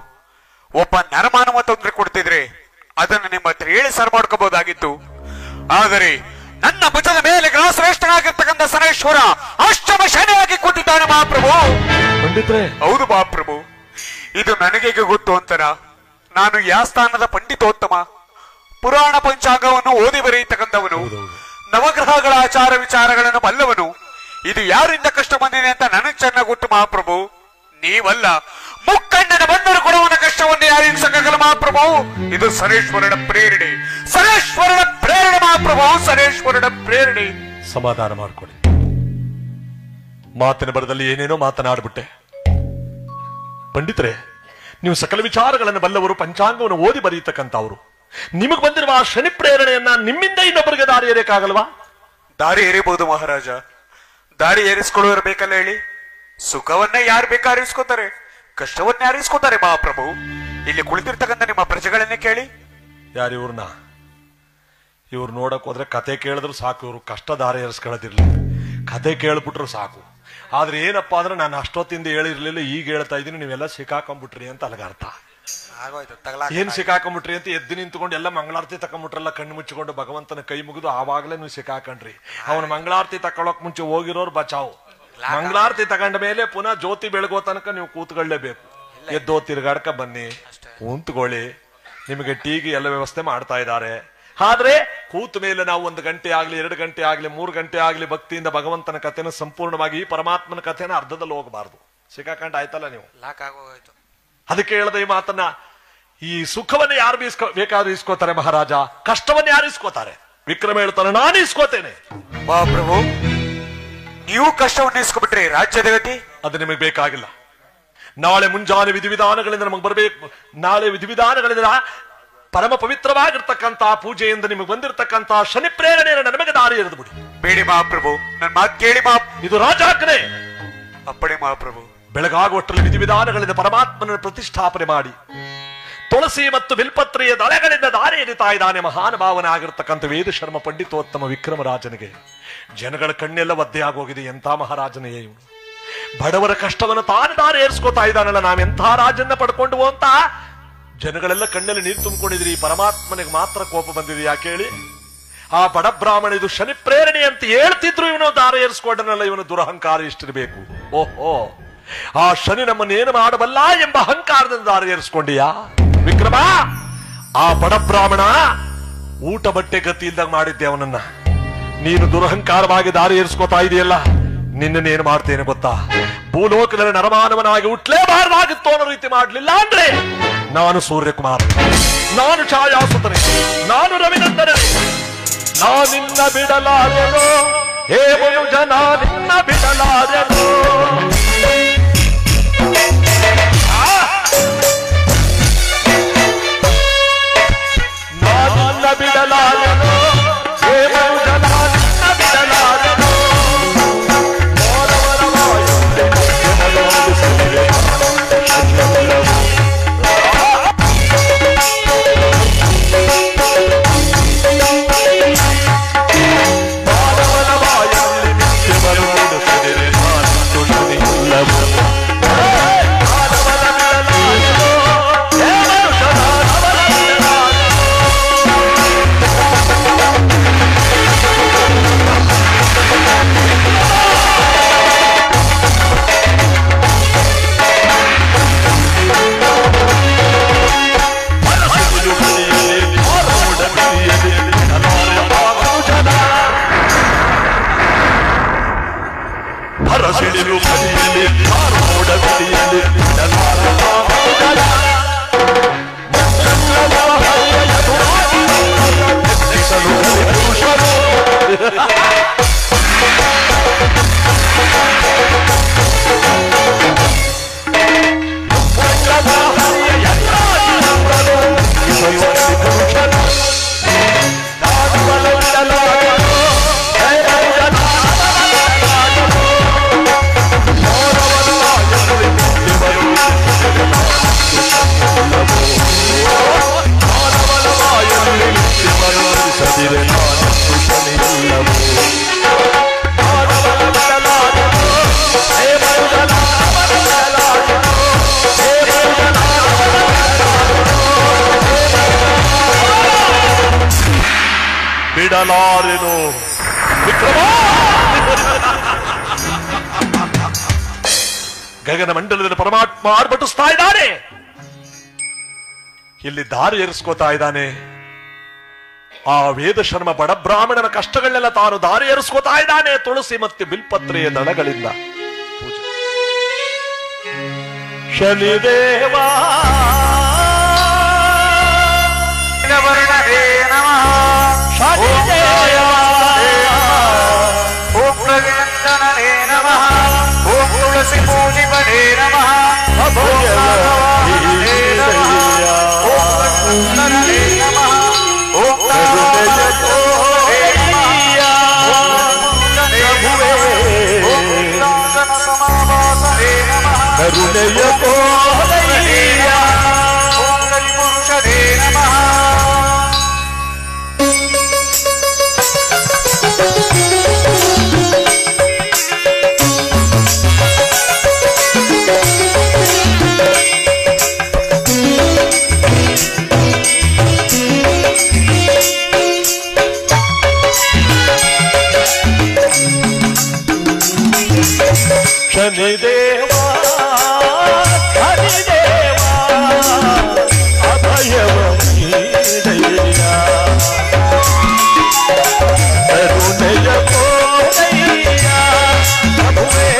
ಒಬ್ಬ ನರಮಾನವ ತೊಂದರೆ ಕೊಡ್ತಿದ್ರೆ ಅದನ್ನು ನಿಮ್ಮ ಹತ್ರ ಹೇಳಿ ಸರ್ ಮಾಡ್ಕೋಬಹುದಾಗಿತ್ತು. ಆದರೆ ನನ್ನ ಭುಜದ ಮೇಲೆ ಶ್ರೇಷ್ಠನಾಗಿರ್ತಕ್ಕಂಥ ಸರೇಶ್ವರ ಅಷ್ಟಮ ಶನಿಯಾಗಿ ಕೂತಿದ್ದಾನೆ ಮಹಾಪ್ರಭು. ಹೌದು ಮಹಾಪ್ರಭು, ಇದು ನನಗೆ ಗೊತ್ತು ಅಂತನ. ನಾನು ಯಾವ ಸ್ಥಾನದ ಪಂಡಿತೋತ್ತಮ, ಪುರಾಣ ಪಂಚಾಂಗವನ್ನು ಓದಿ ಬರೆಯತಕ್ಕಂಥವನು, ನವಗ್ರಹಗಳ ಆಚಾರ ವಿಚಾರಗಳನ್ನು ಬಲ್ಲವನು. ಇದು ಯಾರಿಂದ ಕಷ್ಟ ಬಂದಿದೆ ಅಂತ ನನಗೆ ಚೆನ್ನಾಗಿ ಗೊತ್ತು ಮಹಾಪ್ರಭು. ನೀವಲ್ಲ, ಮುಕ್ಕಣ್ಣನ ಬಂದರು ಕೊಡುವನ ಕಷ್ಟವನ್ನು ಯಾರಿಗೆ ಸಾಕಾಗಲ್ಲ ಮಹಾಪ್ರಭು. ಇದು ಸರೇಶ್ವರನ ಪ್ರೇರಣೆ, ಸರೇಶ್ವರನ ಪ್ರೇರಣೆ ಮಹಾಪ್ರಭು, ಸರೇಶ್ವರನ ಪ್ರೇರಣೆ. ಸಮಾಧಾನ ಮಾಡಿಕೊಡಿ. ಮಾತಿನ ಬರದಲ್ಲಿ ಏನೇನೋ ಮಾತನಾಡ್ಬಿಟ್ಟೆ. ಪಂಡಿತರೆ, ನೀವು ಸಕಲ ವಿಚಾರಗಳನ್ನು ಬಲ್ಲವರು, ಪಂಚಾಂಗವನ್ನು ಓದಿ ಬರೆಯತಕ್ಕಂಥವ್ರು. ನಿಮಗೆ ಬಂದಿರುವ ಆ ಶನಿ ಪ್ರೇರಣೆಯನ್ನ ನಿಮ್ಮಿಂದ ಇನ್ನೊಬ್ಬರಿಗೆ ದಾರಿ ಏರಿಯಕ್ಕಾಗಲ್ವಾ? ದಾರಿ ಏರಿಬಹುದು ಮಹಾರಾಜ, ದಾರಿ ಏರಿಸ್ಕೊಳ್ಳೋರು ಬೇಕಲ್ಲ ಹೇಳಿ. ಸುಖವನ್ನೇ ಯಾರು ಬೇಕಾದ್ರೆ ಇರಿಸ್ಕೋತಾರೆ, ಕಷ್ಟವನ್ನೇ ಯಾರು ಇರಿಸ್ಕೋತಾರೆ ಮಹಾಪ್ರಭು. ಇಲ್ಲಿ ಕುಳಿತಿರ್ತಕ್ಕಂಥ ನಿಮ್ಮ ಪ್ರಜೆಗಳನ್ನೇ ಕೇಳಿ. ಯಾರು ಇವ್ರನ್ನ? ಇವ್ರು ನೋಡಕ್ ಹೋದ್ರೆ ಕತೆ ಕೇಳಿದ್ರು ಸಾಕು, ಇವ್ರು ಕಷ್ಟ ದಾರಿ ಏರಿಸ್ಕೊಳ್ಳೋದಿರ್ಲಿ. ಕತೆ ಕೇಳ್ಬಿಟ್ರು ಸಾಕು. ಆದ್ರೆ ಏನಪ್ಪಾ ಅಂದ್ರೆ ನಾನು ಅಷ್ಟೊತ್ತಿಂದ ಹೇಳಿರ್ಲಿಲ್ಲ, ಈಗ ಹೇಳ್ತಾ ಇದ್ದೀನಿ, ನೀವೆಲ್ಲ ಸಿಕ್ಕಾಕೊಂಡ್ಬಿಟ್ರಿ ಅಂತ ಅಲ್ಲಿಗೆ ಅರ್ಥ. ಏನ್ ಸಿಕ್ಕಾಕೊಂಡ್ಬಿಟ್ರಿ ಅಂತ ಎದ್ದು ನಿಂತ್ಕೊಂಡು ಎಲ್ಲ ಮಂಗಳಾರತಿ ತಕೊಂಡ್ಬಿಟ್ರಲ್ಲ, ಕಣ್ಣು ಮುಚ್ಚಿಕೊಂಡು ಭಗವಂತನ ಕೈ ಮುಗಿದು ಆವಾಗಲೇ ನೀವು ಸಿಕ್ಕಾಕೊಂಡ್ರಿ. ಅವನು ಮಂಗಳಾರತಿ ತಕೊಳ್ಳೋಕ್ ಮುಂಚೆ ಹೋಗಿರೋರು ಬಚಾವು. ಮಂಗಳಾರತಿ ತಗೊಂಡ ಮೇಲೆ ಪುನಃ ಜ್ಯೋತಿ ಬೆಳಗೋ ತನಕ ನೀವು ಕೂತ್ಕೊಳ್ಳೇಬೇಕು. ಎದ್ದೋ ತಿರ್ಗಾಡ್ಕ ಬನ್ನಿ, ಕೂತ್ಕೊಳ್ಳಿ. ನಿಮಗೆ ಟೀಗೆ ಎಲ್ಲ ವ್ಯವಸ್ಥೆ ಮಾಡ್ತಾ ಇದ್ದಾರೆ. ಆದ್ರೆ ಕೂತ ಮೇಲೆ ನಾವು 1 ಗಂಟೆ ಆಗ್ಲಿ, 2 ಗಂಟೆ ಆಗ್ಲಿ, 3 ಗಂಟೆ ಆಗ್ಲಿ ಭಕ್ತಿಯಿಂದ ಭಗವಂತನ ಕಥೆನ ಸಂಪೂರ್ಣವಾಗಿ, ಪರಮಾತ್ಮನ ಕಥೆನ ಅರ್ಧದಲ್ಲಿ ಹೋಗಬಾರ್ದು. ಸಿಕ್ಕಾಕೊಂಡ ಆಯ್ತಲ್ಲ ನೀವು. ಅದಕ್ಕೆ ಹೇಳದ ಈ ಮಾತನ್ನ. ಈ ಸುಖವನ್ನು ಯಾರು ಬೇಕಾದ್ರೂ ಇಸ್ಕೋತಾರೆ ಮಹಾರಾಜ, ಕಷ್ಟವನ್ನು ಯಾರು ಇಸ್ಕೋತಾರೆ? ವಿಕ್ರಮ ಹೇಳ್ತಾನೆ, ನಾನು ಇಸ್ಕೋತೇನೆ. ಮಹಾಪ್ರಭು, ನೀವು ಕಷ್ಟವನ್ನು ಇಸ್ಕೊಬಿಟ್ರಿ, ರಾಜ್ಯದ ಗತಿ ಅದು ನಿಮಗೆ ಬೇಕಾಗಿಲ್ಲ. ನಾಳೆ ಮುಂಜಾನೆ ವಿಧಿವಿಧಾನಗಳಿಂದ ನಮಗೆ ಬರಬೇಕು. ನಾಳೆ ವಿಧಿವಿಧಾನಗಳಿಂದ ಪರಮ ಪವಿತ್ರವಾಗಿರ್ತಕ್ಕಂಥ ಪೂಜೆಯಿಂದ ನಿಮಗೆ ಬಂದಿರತಕ್ಕಂಥ ಶನಿ ಪ್ರೇರಣೆಯನ್ನು ನಮಗೆ ದಾರಿ ಎರೆದು ಬಿಡಿ. ಬೇಡಿ ಮಹಾಪ್ರಭು, ನನ್ನ ಮಾತು ಕೇಳಿ ಇದು ರಾಜಾಜ್ಞೆ. ಅಪ್ಪಣೆ ಮಹಾಪ್ರಭು. ಬೆಳಗಾಗುವಷ್ಟರಲ್ಲಿ ವಿಧಿವಿಧಾನಗಳಿಂದ ಪರಮಾತ್ಮನ ಪ್ರತಿಷ್ಠಾಪನೆ ಮಾಡಿ ತುಳಸಿ ಮತ್ತು ಬಿಲ್ಪತ್ರೆಯ ದಳೆಗಳಿಂದ ದಾರಿ ಎರಿತಾ ಇದ್ದಾನೆ ಮಹಾನುಭಾವನ ಆಗಿರ್ತಕ್ಕಂಥ ವೇದ ಶರ್ಮ ಪಂಡಿತೋತ್ತಮ ವಿಕ್ರಮರಾಜನಿಗೆ. ಜನಗಳ ಕಣ್ಣೆಲ್ಲ ಒದ್ದೆ ಆಗೋಗಿದೆ. ಎಂಥ ಮಹಾರಾಜನೆಯೇ ಇವನು. ಬಡವರ ಕಷ್ಟವನ್ನು ತಾನು ದಾರಿ ಏರಿಸ್ಕೋತಾ ಇದ್ದಾನಲ್ಲ, ನಾವೆಂಥ ರಾಜನ್ನ ಪಡ್ಕೊಂಡು ಅಂತ ಜನಗಳೆಲ್ಲ ಕಣ್ಣಲ್ಲಿ ನೀರು ತುಂಬಿಕೊಂಡಿದ್ರಿ. ಪರಮಾತ್ಮನಿಗೆ ಮಾತ್ರ ಕೋಪ ಬಂದಿದೆ. ಯಾಕೆ ಹೇಳಿ? ಆ ಬಡ ಬ್ರಾಹ್ಮಣ ಇದು ಶನಿ ಪ್ರೇರಣೆ ಅಂತ ಹೇಳ್ತಿದ್ರು, ಇವನು ದಾರಿ ಏರಿಸ್ಕೊಂಡನಲ್ಲ, ಇವನು ದುರಹಂಕಾರ ಇಷ್ಟಿರ್ಬೇಕು. ಓಹೋ, ಆ ಶನಿ ನಮ್ಮನ್ನೇನು ಮಾಡಬಲ್ಲ ಎಂಬ ಅಹಂಕಾರದಿಂದ ದಾರಿ ಏರಿಸ್ಕೊಂಡಿಯಾ ವಿಕ್ರಮ? ಆ ಬಡ ಬ್ರಾಹ್ಮಣ ಊಟ ಬಟ್ಟೆ ಗತಿ ಇಲ್ದಾಗ ಮಾಡಿದ್ದೆ ಅವನನ್ನ. ನೀನು ದುರಹಂಕಾರವಾಗಿ ದಾರಿ ಏರಿಸ್ಕೋತಾ ಇದೆಯಲ್ಲ, ನಿನ್ನೇನು ಮಾಡ್ತೇನೆ ಗೊತ್ತಾ? ಭೂಲೋಕದಲ್ಲಿ ನರಮಾನವನಾಗಿ ಹುಟ್ಲೇಬಾರದಾಗಿತ್ತು ಅನ್ನೋ ರೀತಿ ಮಾಡ್ಲಿಲ್ಲ ಅಂದ್ರೆ ನಾನು ಸೂರ್ಯಕುಮಾರ್, ನಾನು ಛಾಯಾಸುತನೆ, ನಾನು ರವಿನಂದನೆ, ನಾನಿನ್ನ ಬಿಡಲಾರೆನೋ ಹೇ ಮನುಜ, ನಾನಿನ್ನ ಬಿಡಲಾರೆನೋ. ನಾನಿನ್ನ ಬಿಡಲಾರೆನೋ ಹೇ ಮನುಜ, ನಾನಿನ್ನ ಬಿಡಲಾರೆನೋ. ಬಿಡಲಾರೆನು ವಿಕ್ರಮ. ಗಗನ ಮಂಡಲದಲ್ಲಿ ಪರಮಾತ್ಮ ಆರ್ಭಟಿಸ್ತಾ ಇದ್ದಾನೆ. ಇಲ್ಲಿ ದಾರಿ ಏರಿಸ್ಕೋತಾ ಇದ್ದಾನೆ. ಆ ವೇದ ಶರ್ಮ ಬಡ ಬ್ರಾಹ್ಮಣನ ಕಷ್ಟಗಳನ್ನೆಲ್ಲ ತಾನು ದಾರಿ ಏರಿಸ್ಕೋತಾ ಇದ್ದಾನೆ. ತುಳಸಿ ಮತ್ತು ಬಿಲ್ಪತ್ರೆಯ ದಳಗಳಿಂದ ಪೂಜೆ. ಶನಿದೇವ ಓಂ ಪ್ರವಿನಂದನೇ ನಮಃ. ಓಂ ತುಳಸಿ ಪೂಜಿಪನೇ ನಮಃ. ಕರುಣೆಯ ಪುರುಷನೇ ನಮಃ. ಶನಿದೇವ ಹರಿದೇವ ಅಭಯವ ನೀಡಯ್ಯ. ಕರುಣೆಯ ಕೋರಯ್ಯ ಪ್ರಭುವೇ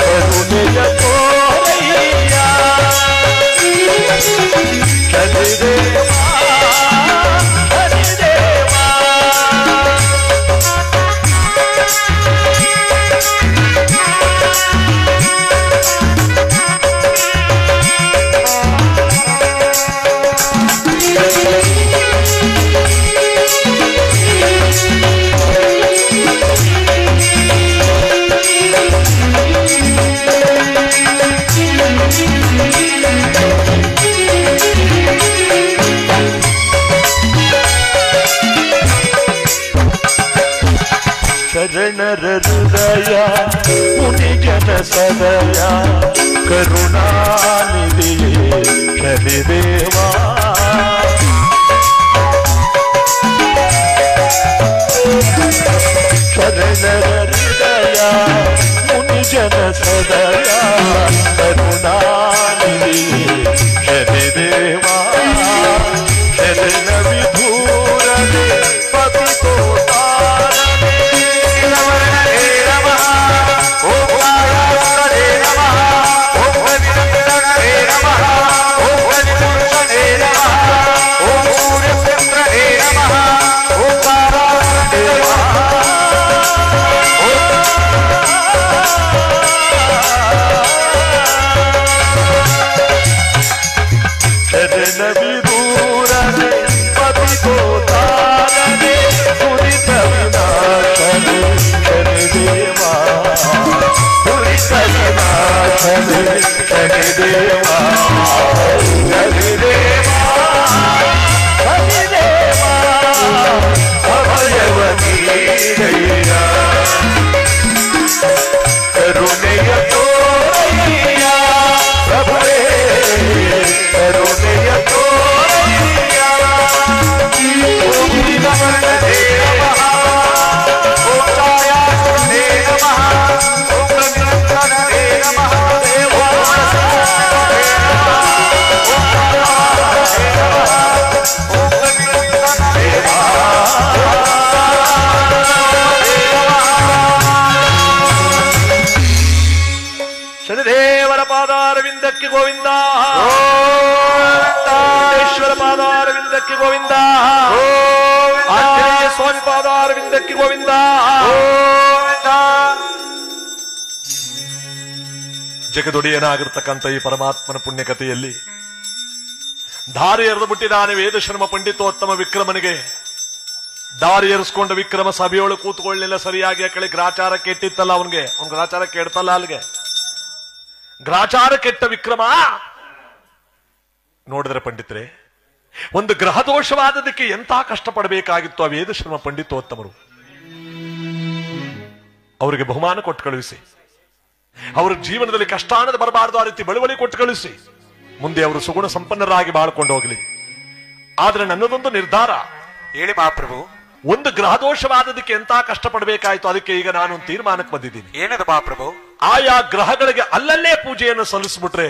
ಕರುಣೆಯ ಕೋರಯ್ಯ. ಶನಿದೇವ ಹರಿದೇವ ಶರಣರ ಹೃದಯ ಮುನಿಜನ ಸದಯ ಕರುಣಾನಿಧಿಯೇ ಶನಿದೇವ. ಶರಣರ ಹೃದಯ ಮುನಿಜನ ಸದಯ ಕರುಣಾನಿಧಿಯೇ ಶನಿದೇವ. ಶರಣ ವಿಧೂರನೆ ಪತಿತೋತಾರನೆ ಶನಿದೇವರ ಪಾದಾರವಿಂದಕ್ಕೆ ಗೋವಿಂದ. ಗೋವಿಂದೇಶ್ವರ ಪಾದಾರವಿಂದಕ್ಕೆ ಗೋವಿಂದ. ಆಂಜನೇಯ ಸ್ವಾಮಿ ಪಾದಾರವಿಂದಕ್ಕೆ ಗೋವಿಂದ. ಜಗದೊಡೆಯನಾಗಿರ್ತಕ್ಕಂಥ ಈ ಪರಮಾತ್ಮನ ಪುಣ್ಯಕಥೆಯಲ್ಲಿ ದಾರಿ ಎರೆದು ಬಿಟ್ಟಿದ್ದಾನೆ ವೇದಶರ್ಮ ಪಂಡಿತೋತ್ತಮ ವಿಕ್ರಮನಿಗೆ. ದಾರಿ ಎರಿಸ್ಕೊಂಡ ವಿಕ್ರಮ ಸಭೆಯೊಳು ಕೂತ್ಕೊಳ್ಳಿಲ್ಲ ಸರಿಯಾಗಿ. ಆ ಕಡೆ ಗ್ರಾಚಾರ ಕೆಟ್ಟಿತ್ತಲ್ಲ ಅವನ್ಗೆ ಗ್ರಾಚಾರ ಕೆಡ್ತಲ್ಲ ಅಲ್ಲಿಗೆ. ಗ್ರಾಚಾರ ಕೆಟ್ಟ ವಿಕ್ರಮ ನೋಡಿದ್ರೆ ಪಂಡಿತರೆ, ಒಂದು ಗ್ರಹ ದೋಷವಾದದಕ್ಕೆ ಎಂತ ಕಷ್ಟಪಡಬೇಕಾಗಿತ್ತು ಆ ವೇದಶರ್ಮ ಪಂಡಿತೋತ್ತಮರು. ಅವರಿಗೆ ಬಹುಮಾನ ಕೊಟ್ಟು ಕಳುಹಿಸಿ, ಅವರ ಜೀವನದಲ್ಲಿ ಕಷ್ಟ ಅನ್ನೋದು ಬರಬಾರದು ಆ ರೀತಿ ಬಳುವಳಿ ಕೊಟ್ಟು ಕಳುಹಿಸಿ, ಮುಂದೆ ಅವರು ಸುಗುಣ ಸಂಪನ್ನರಾಗಿ ಬಾಳ್ಕೊಂಡು ಹೋಗಲಿ. ಆದ್ರೆ ನನ್ನದೊಂದು ನಿರ್ಧಾರ. ಹೇಳಿ ಮಹಾಪ್ರಭು. ಒಂದು ಗ್ರಹದೋಷವಾದದಕ್ಕೆ ಎಂತ ಕಷ್ಟಪಡಬೇಕಾಯ್ತು. ಅದಕ್ಕೆ ಈಗ ನಾನು ಒಂದು ತೀರ್ಮಾನಕ್ಕೆ ಬಂದಿದ್ದೀನಿ. ಏನದು ಮಹಾಪ್ರಭು? ಆಯಾ ಗ್ರಹಗಳಿಗೆ ಅಲ್ಲಲ್ಲೇ ಪೂಜೆಯನ್ನು ಸಲ್ಲಿಸ್ಬಿಟ್ರೆ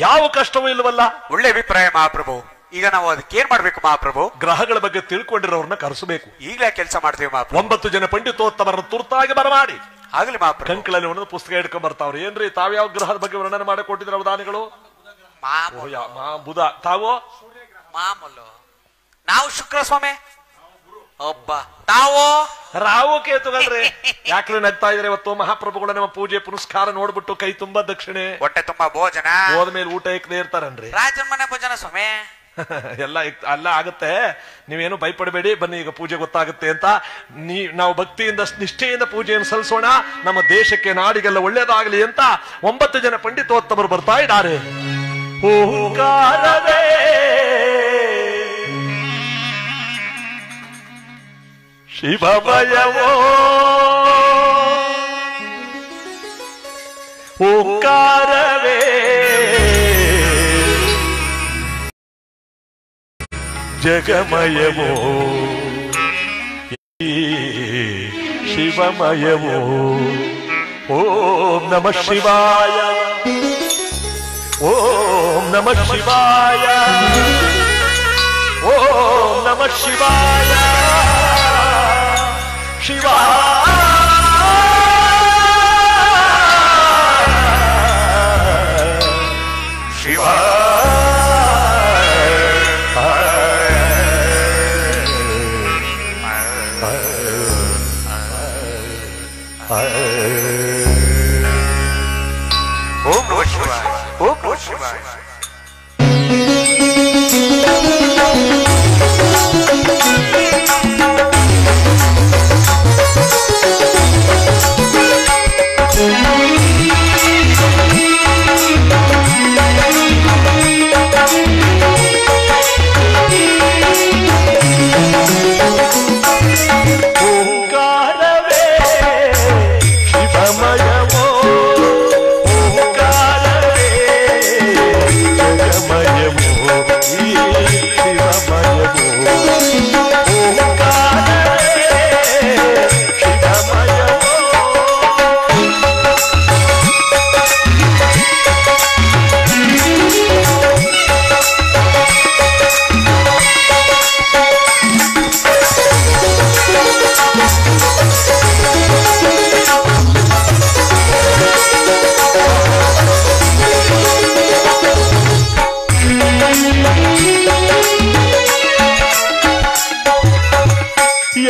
ಯಾವ ಕಷ್ಟವೂ ಇಲ್ಲವಲ್ಲ. ಒಳ್ಳೆ ಅಭಿಪ್ರಾಯ ಮಹಾಪ್ರಭು. ಈಗ ನಾವು ಅದಕ್ಕೆ ಏನ್ ಮಾಡ್ಬೇಕು ಮಹಾಪ್ರಭು? ಗ್ರಹಗಳ ಬಗ್ಗೆ ತಿಳ್ಕೊಂಡಿರೋರ್ನ ಕರೆಸಬೇಕು. ಈಗಲೇ ಕೆಲಸ ಮಾಡ್ತೀವಿ ಮಹಾಪ್ರಭು. 9 ಜನ ಪಂಡಿತೋತ್ತಮರನ್ನು ತುರ್ತಾಗಿ ಬರಮಾಡಿ ಆಗ್ಲಿ ಮಹಾಪ್ರಭು. ಕಂಕಳಲ್ಲಿ ಒಂದೊಂದು ಪುಸ್ತಕ ಹಿಡ್ಕೊಂಡ್ ಬರ್ತಾವ್ರಿ. ಏನ್ರಿ ತಾವ್ಯಾವ ಗ್ರಹದ ಬಗ್ಗೆ ವರ್ಣನೆ ಮಾಡಿ ಕೊಟ್ಟಿದ್ರ ಅವಧಾನಿಗಳು? ಬುಧ. ತಾವು ಮಾಮೂಲು. ನಾವು ಶುಕ್ರ ಸ್ವಾಮಿ. ಒಬ್ಬ ತಾವು ರಾವು ಕೇತುಗಳ್ರಿ. ಯಾಕೆ ನಗ್ತಾ ಇದ್ರೆ? ಇವತ್ತು ಮಹಾಪ್ರಭುಗಳ ನಮ್ಮ ಪೂಜೆ ಪುನಸ್ಕಾರ ನೋಡ್ಬಿಟ್ಟು ಕೈ ತುಂಬಾ ದಕ್ಷಿಣೆ, ಹೊಟ್ಟೆ ತುಂಬಾ ಭೋಜನ, ಹೋದ್ಮೇಲೆ ಊಟ ಇಕ್ಕದೇ ಇರ್ತಾರನ್ರಿ. ರಾಜನ ಮನೆ ಭೋಜನ ಸ್ವಾಮಿ. ಎಲ್ಲ ಆಗುತ್ತೆ. ನೀವೇನು ಭಯಪಡಬೇಡಿ, ಬನ್ನಿ ಈಗ ಪೂಜೆ ಗೊತ್ತಾಗುತ್ತೆ ಅಂತ. ನಾವು ಭಕ್ತಿಯಿಂದ ನಿಷ್ಠೆಯಿಂದ ಪೂಜೆಯನ್ನು ಸಲ್ಲಿಸೋಣ. ನಮ್ಮ ದೇಶಕ್ಕೆ ನಾಡಿಗೆಲ್ಲ ಒಳ್ಳೇದಾಗಲಿ ಅಂತ 9 ಜನ ಪಂಡಿತೋತ್ತಮರು ಬರ್ತಾ ಇದ್ದಾರೆ. ಓಂಕಾರವೇ ಶಿವಮಯವೋ, ಓಂಕಾರವೇ ಜಗಮಯವೋ, ಶಿವಮಯವೋ. ಓಂ ನಮಃ ಶಿವಾಯ, ಓಂ ನಮಃ ಶಿವಾಯ, ಓಂ ನಮಃ ಶಿವಾಯ. ಓಂ ನಮಃ ಶಿವಾಯ, ಓಂ ನಮಃ ಶಿವಾಯ.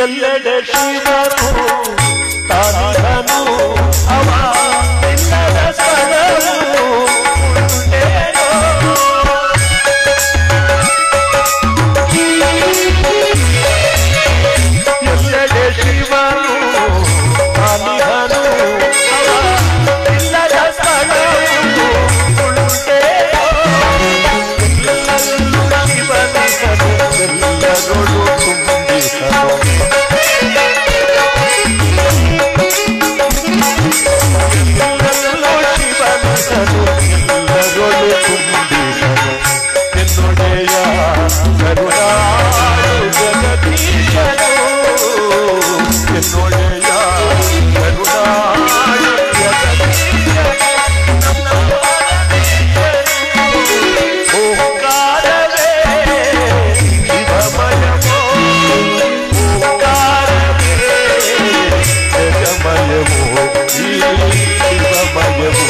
ಎಲ್ಲೆಡೆ ಶಿವನು ತಾನಿಹನು, ಅವ ಎಲ್ಲರ ಸದನು ಉಂಟೇನೋ. ಎಲ್ಲೆಡೆ ಶಿವನು ತಾನಿಹನು, ಅವ ಎಲ್ಲರ ಸದನು ಉಂಟೇನೋ. ಶಿವನಿಹನು ಎಲ್ಲರೊಳು ತುಂಬಿಹನು. ಎನ್ನೊಡೆಯ ಕರುಣಾಳು ಜಗದೀಶನು, ಎನ್ನೊಡೆಯ ಕರುಣಾಳು ಜಗದೀಶನು. ಓಂಕಾರವೇ ಶಿವಮಯವೋ, ಓಂಕಾರವೇ ಜಗಮಯವೋ, ಶಿವಮಯವೋ.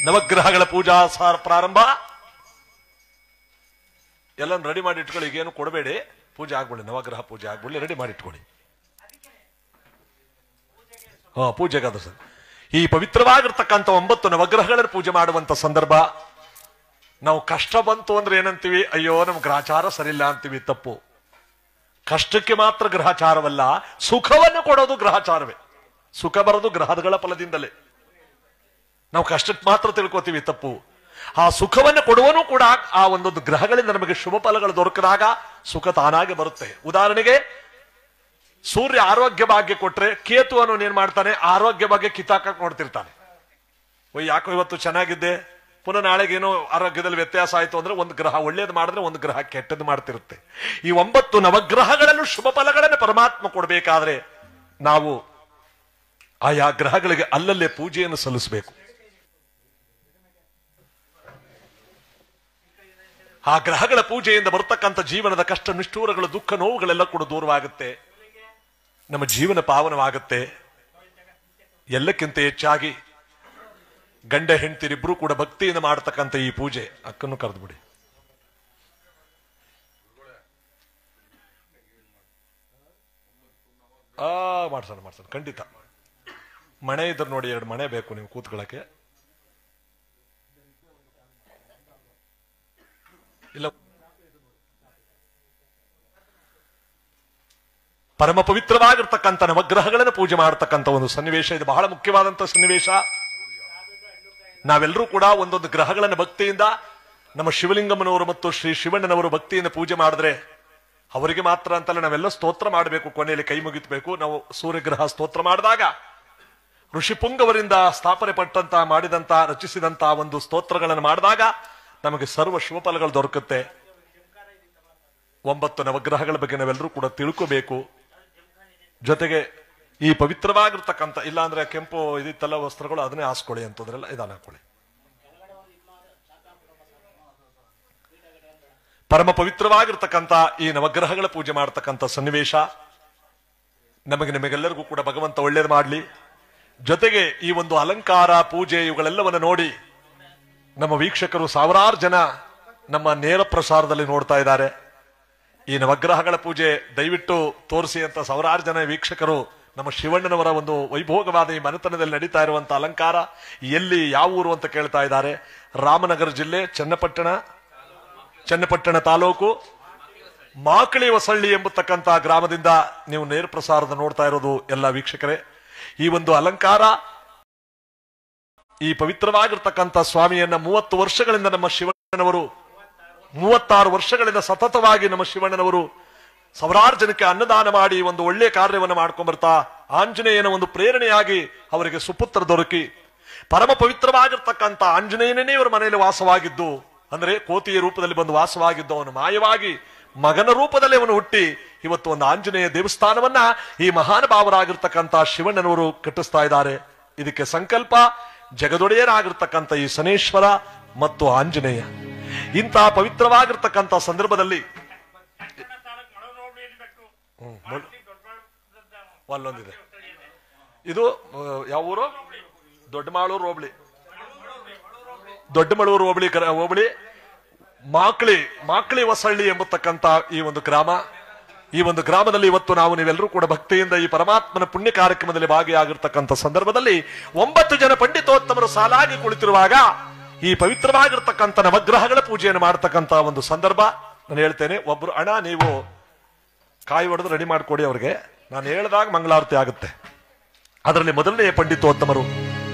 ನವಗ್ರಹಗಳ ಪೂಜಾ ಪ್ರಾರಂಭ. ಎಲ್ಲ ರೆಡಿ ಮಾಡಿ ಇಟ್ಕೊಳ್ಳಿ. ಈಗೇನು ಕೊಡಬೇಡಿ, ಪೂಜೆ ಆಗ್ಬಿಡಿ. ನವಗ್ರಹ ಪೂಜೆ ಆಗ್ಬಿಡಿ, ರೆಡಿ ಮಾಡಿ ಇಟ್ಕೊಳ್ಳಿ. ಪೂಜೆಗಾದ ಸರ್ ಈ ಪವಿತ್ರವಾಗಿರ್ತಕ್ಕಂಥ 9 ನವಗ್ರಹಗಳನ್ನು ಪೂಜೆ ಮಾಡುವಂತ ಸಂದರ್ಭ. ನಾವು ಕಷ್ಟ ಬಂತು ಅಂದ್ರೆ ಏನಂತೀವಿ? ಅಯ್ಯೋ ನಮ್ ಗ್ರಹಚಾರ ಸರಿಯಿಲ್ಲ ಅಂತೀವಿ. ತಪ್ಪು. ಕಷ್ಟಕ್ಕೆ ಮಾತ್ರ ಗ್ರಹಚಾರವಲ್ಲ, ಸುಖವನ್ನು ಕೊಡೋದು ಗ್ರಹಚಾರವೇ. ಸುಖ ಬರೋದು ಗ್ರಹಗಳ ಫಲದಿಂದಲೇ. ನಾವು ಕಷ್ಟಕ್ಕೆ ಮಾತ್ರ ತಿಳ್ಕೊತೀವಿ, ತಪ್ಪು. ಆ ಸುಖವನ್ನು ಕೊಡುವನು ಕೂಡ ಆ ಒಂದೊಂದು ಗ್ರಹಗಳಿಂದ ನಮಗೆ ಶುಭ ಫಲಗಳು ದೊರಕಿದಾಗ ಸುಖ ತಾನಾಗೆ ಬರುತ್ತೆ. ಉದಾಹರಣೆಗೆ ಸೂರ್ಯ ಆರೋಗ್ಯ ಭಾಗ್ಯ ಕೊಟ್ರೆ ಕೇತು ಅನ್ನೋನು ಏನ್ ಮಾಡ್ತಾನೆ, ಆರೋಗ್ಯ ಭಾಗ್ಯ ಕಿತ್ತಾಕಕ್ ನೋಡ್ತಿರ್ತಾನೆ. ಯಾಕೋ ಇವತ್ತು ಚೆನ್ನಾಗಿದ್ದೆ, ಪುನಃ ನಾಳೆಗೆ ಏನೋ ಆರೋಗ್ಯದಲ್ಲಿ ವ್ಯತ್ಯಾಸ ಆಯ್ತು ಅಂದ್ರೆ ಒಂದು ಗ್ರಹ ಒಳ್ಳೇದು ಮಾಡಿದ್ರೆ ಒಂದು ಗ್ರಹ ಕೆಟ್ಟದ್ದು ಮಾಡ್ತಿರುತ್ತೆ. ಈ 9 ನವಗ್ರಹಗಳಲ್ಲೂ ಶುಭ ಫಲಗಳನ್ನು ಪರಮಾತ್ಮ ಕೊಡಬೇಕಾದ್ರೆ ನಾವು ಆಯಾ ಗ್ರಹಗಳಿಗೆ ಅಲ್ಲಲ್ಲೇ ಪೂಜೆಯನ್ನು ಸಲ್ಲಿಸಬೇಕು. ಆ ಗ್ರಹಗಳ ಪೂಜೆಯಿಂದ ಬರ್ತಕ್ಕಂಥ ಜೀವನದ ಕಷ್ಟ ನಿಷ್ಠೂರಗಳು, ದುಃಖ ನೋವುಗಳೆಲ್ಲ ಕೂಡ ದೂರವಾಗುತ್ತೆ, ನಮ್ಮ ಜೀವನ ಪಾವನವಾಗುತ್ತೆ. ಎಲ್ಲಕ್ಕಿಂತ ಹೆಚ್ಚಾಗಿ ಗಂಡ ಹೆಂಡತಿರಿಬ್ರು ಕೂಡ ಭಕ್ತಿಯಿಂದ ಮಾಡತಕ್ಕಂಥ ಈ ಪೂಜೆ, ಅಕ್ಕನ್ನು ಕರೆದು ಬಿಡಿ. ಮಾಡ್ಸೋಣ ಖಂಡಿತ. ಮಣೆ ಇದ್ರೆ ನೋಡಿ, 2 ಮಣೆ ಬೇಕು ನೀವು ಕೂತ್ಕೊಳ್ಳಕ್ಕೆ. ಇಲ್ಲ, ಪರಮ ಪವಿತ್ರವಾಗಿರ್ತಕ್ಕಂಥ ನವಗ್ರಹಗಳನ್ನು ಪೂಜೆ ಮಾಡತಕ್ಕಂಥ ಒಂದು ಸನ್ನಿವೇಶ ಇದು, ಬಹಳ ಮುಖ್ಯವಾದಂತಹ ಸನ್ನಿವೇಶ. ನಾವೆಲ್ಲರೂ ಕೂಡ ಒಂದೊಂದು ಗ್ರಹಗಳನ್ನು ಭಕ್ತಿಯಿಂದ, ನಮ್ಮ ಶಿವಲಿಂಗಮ್ಮನವರು ಮತ್ತು ಶ್ರೀ ಶಿವಣ್ಣನವರು ಭಕ್ತಿಯಿಂದ ಪೂಜೆ ಮಾಡಿದ್ರೆ ಅವರಿಗೆ ಮಾತ್ರ ಅಂತಲ್ಲ, ನಾವೆಲ್ಲ ಸ್ತೋತ್ರ ಮಾಡಬೇಕು, ಕೊನೆಯಲ್ಲಿ ಕೈ ಮುಗಿತಬೇಕು. ನಾವು ಸೂರ್ಯಗ್ರಹ ಸ್ತೋತ್ರ ಮಾಡಿದಾಗ ಋಷಿಪುಂಗವರಿಂದ ಸ್ಥಾಪನೆ ಪಟ್ಟಂತ ಮಾಡಿದಂತ ರಚಿಸಿದಂತ ಒಂದು ಸ್ತೋತ್ರಗಳನ್ನು ಮಾಡಿದಾಗ ನಮಗೆ ಸರ್ವ ಶುಭ ಫಲಗಳು ದೊರಕುತ್ತೆ. 9 ನವಗ್ರಹಗಳ ಬಗ್ಗೆ ನಾವೆಲ್ಲರೂ ಕೂಡ ತಿಳ್ಕೋಬೇಕು. ಜೊತೆಗೆ ಈ ಪವಿತ್ರವಾಗಿರ್ತಕ್ಕಂಥ, ಇಲ್ಲಾಂದ್ರೆ ಕೆಂಪು ಇದಿತ್ತಲ್ಲ ವಸ್ತ್ರಗಳು, ಅದನ್ನೇ ಹಾಸ್ಕೊಳ್ಳಿ ಅಂತಂದ್ರಲ್ಲ, ಇದನ್ನ ಹಾಕೊಳ್ಳಿ. ಪರಮ ಪವಿತ್ರವಾಗಿರ್ತಕ್ಕಂಥ ಈ ನವಗ್ರಹಗಳ ಪೂಜೆ ಮಾಡತಕ್ಕಂಥ ಸನ್ನಿವೇಶ ನಿಮಗೆಲ್ಲರಿಗೂ ಕೂಡ ಭಗವಂತ ಒಳ್ಳೇದು ಮಾಡಲಿ. ಜೊತೆಗೆ ಈ ಒಂದು ಅಲಂಕಾರ ಪೂಜೆ ಇವುಗಳೆಲ್ಲವನ್ನು ನೋಡಿ ನಮ್ಮ ವೀಕ್ಷಕರು ಸಾವಿರಾರು ಜನ ನಮ್ಮ ನೇರ ಪ್ರಸಾರದಲ್ಲಿ ನೋಡ್ತಾ ಇದ್ದಾರೆ. ಈ ನವಗ್ರಹಗಳ ಪೂಜೆ ದಯವಿಟ್ಟು ತೋರಿಸಿ ಅಂತ ಸಾವಿರಾರು ಜನ ವೀಕ್ಷಕರು ನಮ್ಮ ಶಿವಣ್ಣನವರ ಒಂದು ವೈಭೋಗವಾದ ಈ ಮನೆತನದಲ್ಲಿ ನಡೀತಾ ಇರುವಂತಹ ಅಲಂಕಾರ ಎಲ್ಲಿ, ಯಾವ ಊರು ಅಂತ ಕೇಳ್ತಾ ಇದ್ದಾರೆ. ರಾಮನಗರ ಜಿಲ್ಲೆ, ಚನ್ನಪಟ್ಟಣ ತಾಲೂಕು, ಮಾಕಳಿ ಹೊಸಳ್ಳಿ ಎಂಬತಕ್ಕಂಥ ಗ್ರಾಮದಿಂದ ನೀವು ನೇರ ಪ್ರಸಾರದ ನೋಡ್ತಾ ಇರೋದು ಎಲ್ಲ ವೀಕ್ಷಕರೇ. ಈ ಒಂದು ಅಲಂಕಾರ, ಈ ಪವಿತ್ರವಾಗಿರ್ತಕ್ಕಂಥ ಸ್ವಾಮಿಯನ್ನ 30 ವರ್ಷಗಳಿಂದ ನಮ್ಮ ಶಿವಣ್ಣನವರು, 36 ವರ್ಷಗಳಿಂದ ಸತತವಾಗಿ ನಮ್ಮ ಶಿವಣ್ಣನವರು ಸಾವಿರಾರು ಜನಕ್ಕೆ ಅನ್ನದಾನ ಮಾಡಿ ಒಂದು ಒಳ್ಳೆಯ ಕಾರ್ಯವನ್ನು ಮಾಡ್ಕೊಂಡ್ ಬರ್ತಾ, ಆಂಜನೇಯನ ಒಂದು ಪ್ರೇರಣೆಯಾಗಿ ಅವರಿಗೆ ಸುಪುತ್ರ ದೊರಕಿ ಪರಮ ಪವಿತ್ರವಾಗಿರ್ತಕ್ಕಂಥ ಆಂಜನೇಯನೇ ಇವರ ಮನೆಯಲ್ಲಿ ವಾಸವಾಗಿದ್ದು, ಅಂದ್ರೆ ಕೋತಿಯ ರೂಪದಲ್ಲಿ ಬಂದು ವಾಸವಾಗಿದ್ದು ಅವನು ಮಾಯವಾಗಿ ಮಗನ ರೂಪದಲ್ಲಿ ಅವನು ಹುಟ್ಟಿ ಇವತ್ತು ಒಂದು ಆಂಜನೇಯ ದೇವಸ್ಥಾನವನ್ನ ಈ ಮಹಾನುಭಾವರಾಗಿರ್ತಕ್ಕಂಥ ಶಿವಣ್ಣನವರು ಕಟ್ಟಿಸ್ತಾ ಇದ್ದಾರೆ. ಇದಕ್ಕೆ ಸಂಕಲ್ಪ ಜಗದೊಡೆಯರಾಗಿರ್ತಕ್ಕಂಥ ಈ ಶನೇಶ್ವರ ಮತ್ತು ಆಂಜನೇಯ. ಇಂತಹ ಪವಿತ್ರವಾಗಿರ್ತಕ್ಕಂಥ ಸಂದರ್ಭದಲ್ಲಿ ಅಲ್ಲೊಂದಿದೆ, ಇದು ಯಾವ ಊರು? ದೊಡ್ಡಮಾಳೂರು ಹೋಬಳಿ ಮಾಕ್ಳಿ ಹೊಸಳ್ಳಿ ಎಂಬತಕ್ಕಂಥ ಈ ಒಂದು ಗ್ರಾಮ. ಈ ಒಂದು ಗ್ರಾಮದಲ್ಲಿ ಇವತ್ತು ನೀವೆಲ್ಲರೂ ಕೂಡ ಭಕ್ತಿಯಿಂದ ಈ ಪರಮಾತ್ಮನ ಪುಣ್ಯ ಕಾರ್ಯಕ್ರಮದಲ್ಲಿ ಭಾಗಿಯಾಗಿರ್ತಕ್ಕಂಥ ಸಂದರ್ಭದಲ್ಲಿ 9 ಜನ ಪಂಡಿತೋತ್ತಮರು ಸಾಲಾಗಿ ಕುಳಿತಿರುವಾಗ ಈ ಪವಿತ್ರವಾಗಿರ್ತಕ್ಕಂಥ ನವಗ್ರಹಗಳ ಪೂಜೆಯನ್ನು ಮಾಡತಕ್ಕಂಥ ಒಂದು ಸಂದರ್ಭ. ನಾನು ಹೇಳ್ತೇನೆ, ಒಬ್ರು ಅಣ್ಣ ನೀವು ಕಾಯಿ ಹೊಡೆದು ರೆಡಿ ಮಾಡಿಕೊಡಿ ಅವ್ರಿಗೆ, ನಾನು ಹೇಳಿದಾಗ ಮಂಗಳಾರತಿ ಆಗುತ್ತೆ. ಅದರಲ್ಲಿ ಮೊದಲನೇ ಪಂಡಿತೋತ್ತಮರು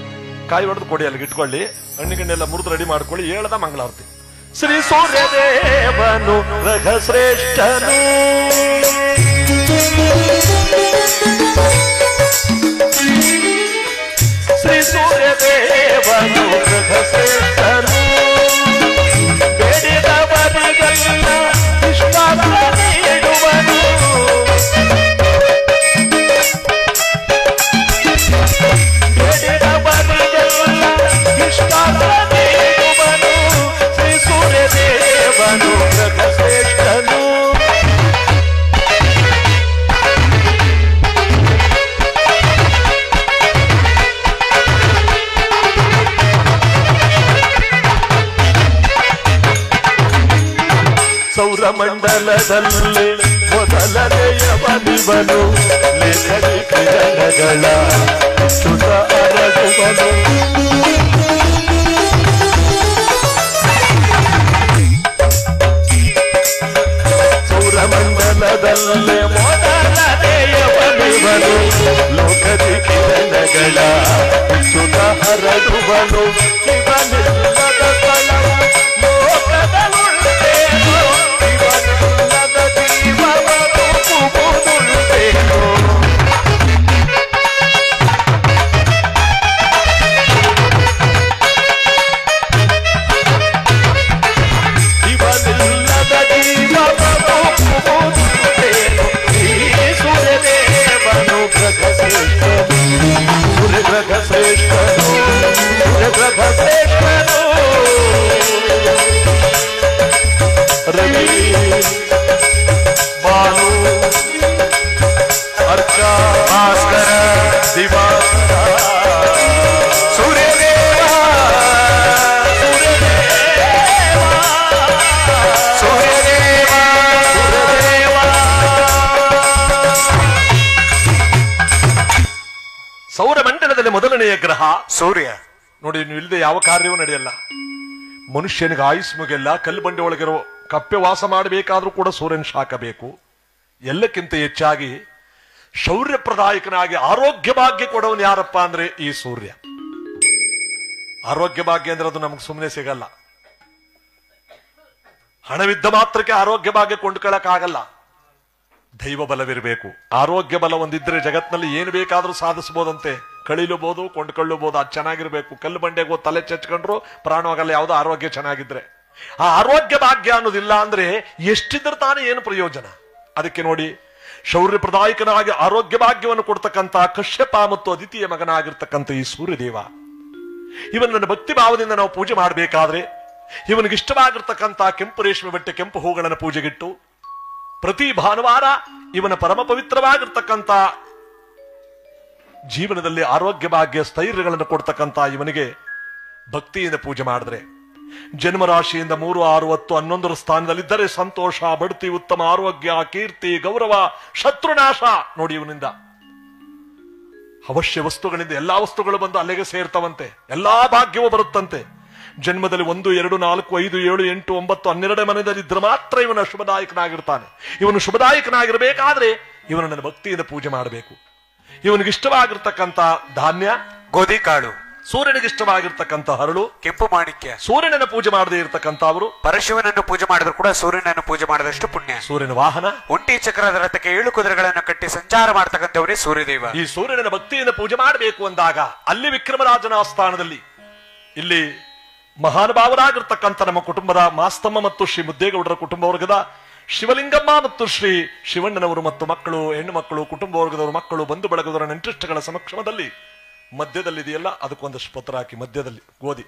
ಕಾಯಿ ಹೊಡೆದು ಕೊಡಿ, ಅಲ್ಲಿಗೆ ಇಟ್ಕೊಳ್ಳಿ, ಹಣ್ಣಿಗಣ್ಣೆಲ್ಲ ಮುರಿದು ರೆಡಿ ಮಾಡ್ಕೊಳ್ಳಿ, ಹೇಳ್ದ ಮಂಗಳಾರತಿ. ಶ್ರೀ ಸೂರ್ಯದೇವನು ರಘಶ್ರೇಷ್ಠನು, ಶ್ರೀ ಸೂರ್ಯದೇವನು ರಘಶ್ರೇಷ್ಠನು, ಬೇಡಿದವರಿಗೆಲ್ಲ ಇಷ್ಟಾರ್ಥ ನೀಡುವನು, ಬೇಡಿದವರಿಗೆಲ್ಲ ಇಷ್ಟಾರ್ಥ ನೀಡುವನು, ಶ್ರೀ ಸೂರ್ಯದೇವನು ರಘಶ್ರೇಷ್ಠನು. ಸೌರಮಂಡಲದಲ್ಲಿ ಮೊದಲನೆಯವನಿವನು, ಲೇಖನಿ ಕಿರಣಗಳ ಸುತ ಅರಗುವನು, ಸೌರಮಂಡಲದಲ್ಲಿ ಮೊದಲನೆಯವನಿವನು, ಲೋಕದಿ ಕಿರಣಗಳ ಸುತ ಹರಡುವನು, ದೇವನು ಇವನಿಲ್ಲದ ಸ್ಥಳವು ಲೋಕದಲ್ಲುಂಟೇನೋ ಇವನಿಲ್ಲದ ಜೀವನ ರೂಪುವುದುಂಟೇನೋ ಇವನಿಲ್ಲದ ಜೀವನ ರೂಪುವುದುಂಟೇನೋ ಈ ಸೂರ್ಯದೇವನು ಗ್ರಹಶ್ರೇಷ್ಠನು ಗ್ರಹಶ್ರೇಷ್ಠನು ಗ್ರಹಶ್ರೇಷ್ಠನು ರವಿ ಬಾನು ಅರ್ಚ ಭಾಸ್ಕರ ದಿವಾಕರ ಸೂರ್ಯದೇವ ಸೂರ್ಯದೇವ ಸೂರ್ಯದೇವ ಸೂರ್ಯದೇವ ಸೌರಮಂಡಲದಲ್ಲಿ ಮೊದಲನೆಯ ಗ್ರಹ ಸೂರ್ಯ ನೋಡಿ. ನೀವು ಇಲ್ಲದೆ ಯಾವ ಕಾರ್ಯವೂ ನಡೆಯಲ್ಲ. ಮನುಷ್ಯನಿಗೆ ಆಯುಸ್ ಮುಗಿಯಲ್ಲ. ಕಲ್ಲು ಬಂಡೆ ಒಳಗಿರೋ ಕಪ್ಪೆ ವಾಸ ಮಾಡಬೇಕಾದ್ರೂ ಕೂಡ ಸೂರ್ಯನ ಶಾಖ ಬೇಕು. ಎಲ್ಲಕ್ಕಿಂತ ಹೆಚ್ಚಾಗಿ ಶೌರ್ಯಪ್ರದಾಯಕನಾಗಿ ಆರೋಗ್ಯ ಭಾಗ್ಯ ಕೊಡೋನು ಯಾರಪ್ಪ ಅಂದ್ರೆ ಈ ಸೂರ್ಯ. ಆರೋಗ್ಯ ಭಾಗ್ಯ ಅಂದ್ರೆ ಅದು ನಮ್ಗೆ ಸುಮ್ಮನೆ ಸಿಗಲ್ಲ. ಹಣವಿದ್ದ ಮಾತ್ರಕ್ಕೆ ಆರೋಗ್ಯ ಭಾಗ್ಯ ಕೊಂಡ್ಕೊಳ್ಳಕ್ಕಾಗಲ್ಲ. ದೈವ ಬಲವಿರಬೇಕು. ಆರೋಗ್ಯ ಬಲ ಒಂದಿದ್ರೆ ಜಗತ್ನಲ್ಲಿ ಏನು ಬೇಕಾದ್ರೂ ಸಾಧಿಸಬಹುದಂತೆ. ಕಳಿಲಬಹುದು, ಕೊಂಡ್ಕೊಳ್ಳಬಹುದು. ಅದು ಚೆನ್ನಾಗಿರ್ಬೇಕು. ಕಲ್ಲು ಬಂಡೆಗೆ ತಲೆ ಚಚ್ಕೊಂಡ್ರು ಪ್ರಾಣವಾಗಲ್ಲ ಯಾವುದೋ ಆರೋಗ್ಯ ಚೆನ್ನಾಗಿದ್ರೆ. ಆ ಆರೋಗ್ಯ ಭಾಗ್ಯ ಅನ್ನೋದಿಲ್ಲ ಅಂದ್ರೆ ಎಷ್ಟಿದ್ರೆ ತಾನೇ ಏನು ಪ್ರಯೋಜನ. ಅದಕ್ಕೆ ನೋಡಿ, ಶೌರ್ಯಪ್ರದಾಯಕನಾಗಿ ಆರೋಗ್ಯ ಭಾಗ್ಯವನ್ನು ಕೊಡ್ತಕ್ಕಂಥ ಕಶ್ಯಪ ಮತ್ತು ಅದಿತಿಯ ಮಗನಾಗಿರ್ತಕ್ಕಂಥ ಈ ಸೂರ್ಯದೇವ, ಇವನನ್ನು ಭಕ್ತಿ ಭಾವದಿಂದ ನಾವು ಪೂಜೆ ಮಾಡಬೇಕಾದ್ರೆ ಇವನಿಗೆ ಇಷ್ಟವಾಗಿರ್ತಕ್ಕಂಥ ಕೆಂಪು ರೇಷ್ಮೆ ಬಟ್ಟೆ, ಕೆಂಪು ಹೂಗಳನ್ನು ಪೂಜೆಗಿಟ್ಟು ಪ್ರತಿ ಭಾನುವಾರ ಇವನ ಪರಮ ಪವಿತ್ರವಾಗಿರ್ತಕ್ಕಂಥ ಜೀವನದಲ್ಲಿ ಆರೋಗ್ಯ ಭಾಗ್ಯ ಸ್ಥೈರ್ಯಗಳನ್ನು ಕೊಡ್ತಕ್ಕಂಥ ಇವನಿಗೆ ಭಕ್ತಿಯಿಂದ ಪೂಜೆ ಮಾಡಿದ್ರೆ ಜನ್ಮರಾಶಿಯಿಂದ 3, 6, 10, 11 ಸ್ಥಾನದಲ್ಲಿದ್ದರೆ ಸಂತೋಷ, ಬಡ್ತಿ, ಉತ್ತಮ ಆರೋಗ್ಯ, ಕೀರ್ತಿ, ಗೌರವ, ಶತ್ರುನಾಶ. ನೋಡಿ, ಇವನಿಂದ ಅವಶ್ಯ ವಸ್ತುಗಳಿಂದ ಎಲ್ಲಾ ವಸ್ತುಗಳು ಬಂದು ಅಲ್ಲಿಗೆ ಸೇರ್ತವಂತೆ. ಎಲ್ಲಾ ಭಾಗ್ಯವೂ ಬರುತ್ತಂತೆ. ಜನ್ಮದಲ್ಲಿ 1, 2, 4, 5, 7, 8, 9, 12 ಮನೆಯಲ್ಲಿ ಇದ್ರೆ ಮಾತ್ರ ಇವನ ಶುಭದಾಯಕನಾಗಿರ್ತಾನೆ. ಇವನು ಶುಭದಾಯಕನಾಗಿರ್ಬೇಕಾದ್ರೆ ಇವನನ್ನು ಭಕ್ತಿಯಿಂದ ಪೂಜೆ ಮಾಡಬೇಕು. ಇವನಿಗೆ ಇಷ್ಟವಾಗಿರ್ತಕ್ಕಂಥ ಧಾನ್ಯ ಗೋಧಿ ಕಾಳು, ಸೂರ್ಯನಿಗೆ ಇಷ್ಟವಾಗಿರ್ತಕ್ಕಂಥ ಹರಳು, ಕೆಂಪು ಮಾಣಿಕ್ಯ. ಸೂರ್ಯನನ್ನು ಪೂಜೆ ಮಾಡದೇ ಇರತಕ್ಕಂಥ ಅವರು ಪರಶಿವನನ್ನು ಪೂಜೆ ಮಾಡಿದ್ರು ಕೂಡ ಸೂರ್ಯನನ್ನು ಪೂಜೆ ಮಾಡಿದಷ್ಟು ಪುಣ್ಯ. ಸೂರ್ಯನ ವಾಹನ ಒಂಟಿ ಚಕ್ರದ ರಥಕ್ಕೆ 7 ಕುದುರೆಗಳನ್ನು ಕಟ್ಟಿ ಸಂಚಾರ ಮಾಡ್ತಕ್ಕಂಥವನೇ ಸೂರ್ಯದೇವ. ಈ ಸೂರ್ಯನ ಭಕ್ತಿಯಿಂದ ಪೂಜೆ ಮಾಡಬೇಕು ಅಂದಾಗ ಅಲ್ಲಿ ವಿಕ್ರಮರಾಜನ ಆಸ್ಥಾನದಲ್ಲಿ ಇಲ್ಲಿ ಮಹಾನುಭಾವರಾಗಿರ್ತಕ್ಕಂಥ ನಮ್ಮ ಕುಟುಂಬದ ಮಾಸ್ತಮ್ಮ ಮತ್ತು ಶ್ರೀ ಮುದ್ದೇಗೌಡರ ಕುಟುಂಬ ವರ್ಗದ ಶಿವಲಿಂಗಮ್ಮ ಮತ್ತು ಶ್ರೀ ಶಿವಣ್ಣನವರು ಮತ್ತು ಮಕ್ಕಳು, ಹೆಣ್ಣು ಮಕ್ಕಳು, ಕುಟುಂಬ ವರ್ಗದವರು, ಮಕ್ಕಳು, ಬಂಧು ಬಳಗದವರ ನೆಂಟರಿಷ್ಟಗಳ ಸಮಕ್ಷಮದಲ್ಲಿ ಮಧ್ಯದಲ್ಲಿ ಇದೆಯಲ್ಲ ಅದಕ್ಕೊಂದಷ್ಟು ಪತ್ರ ಹಾಕಿ ಮಧ್ಯದಲ್ಲಿ ಗೋಧಿ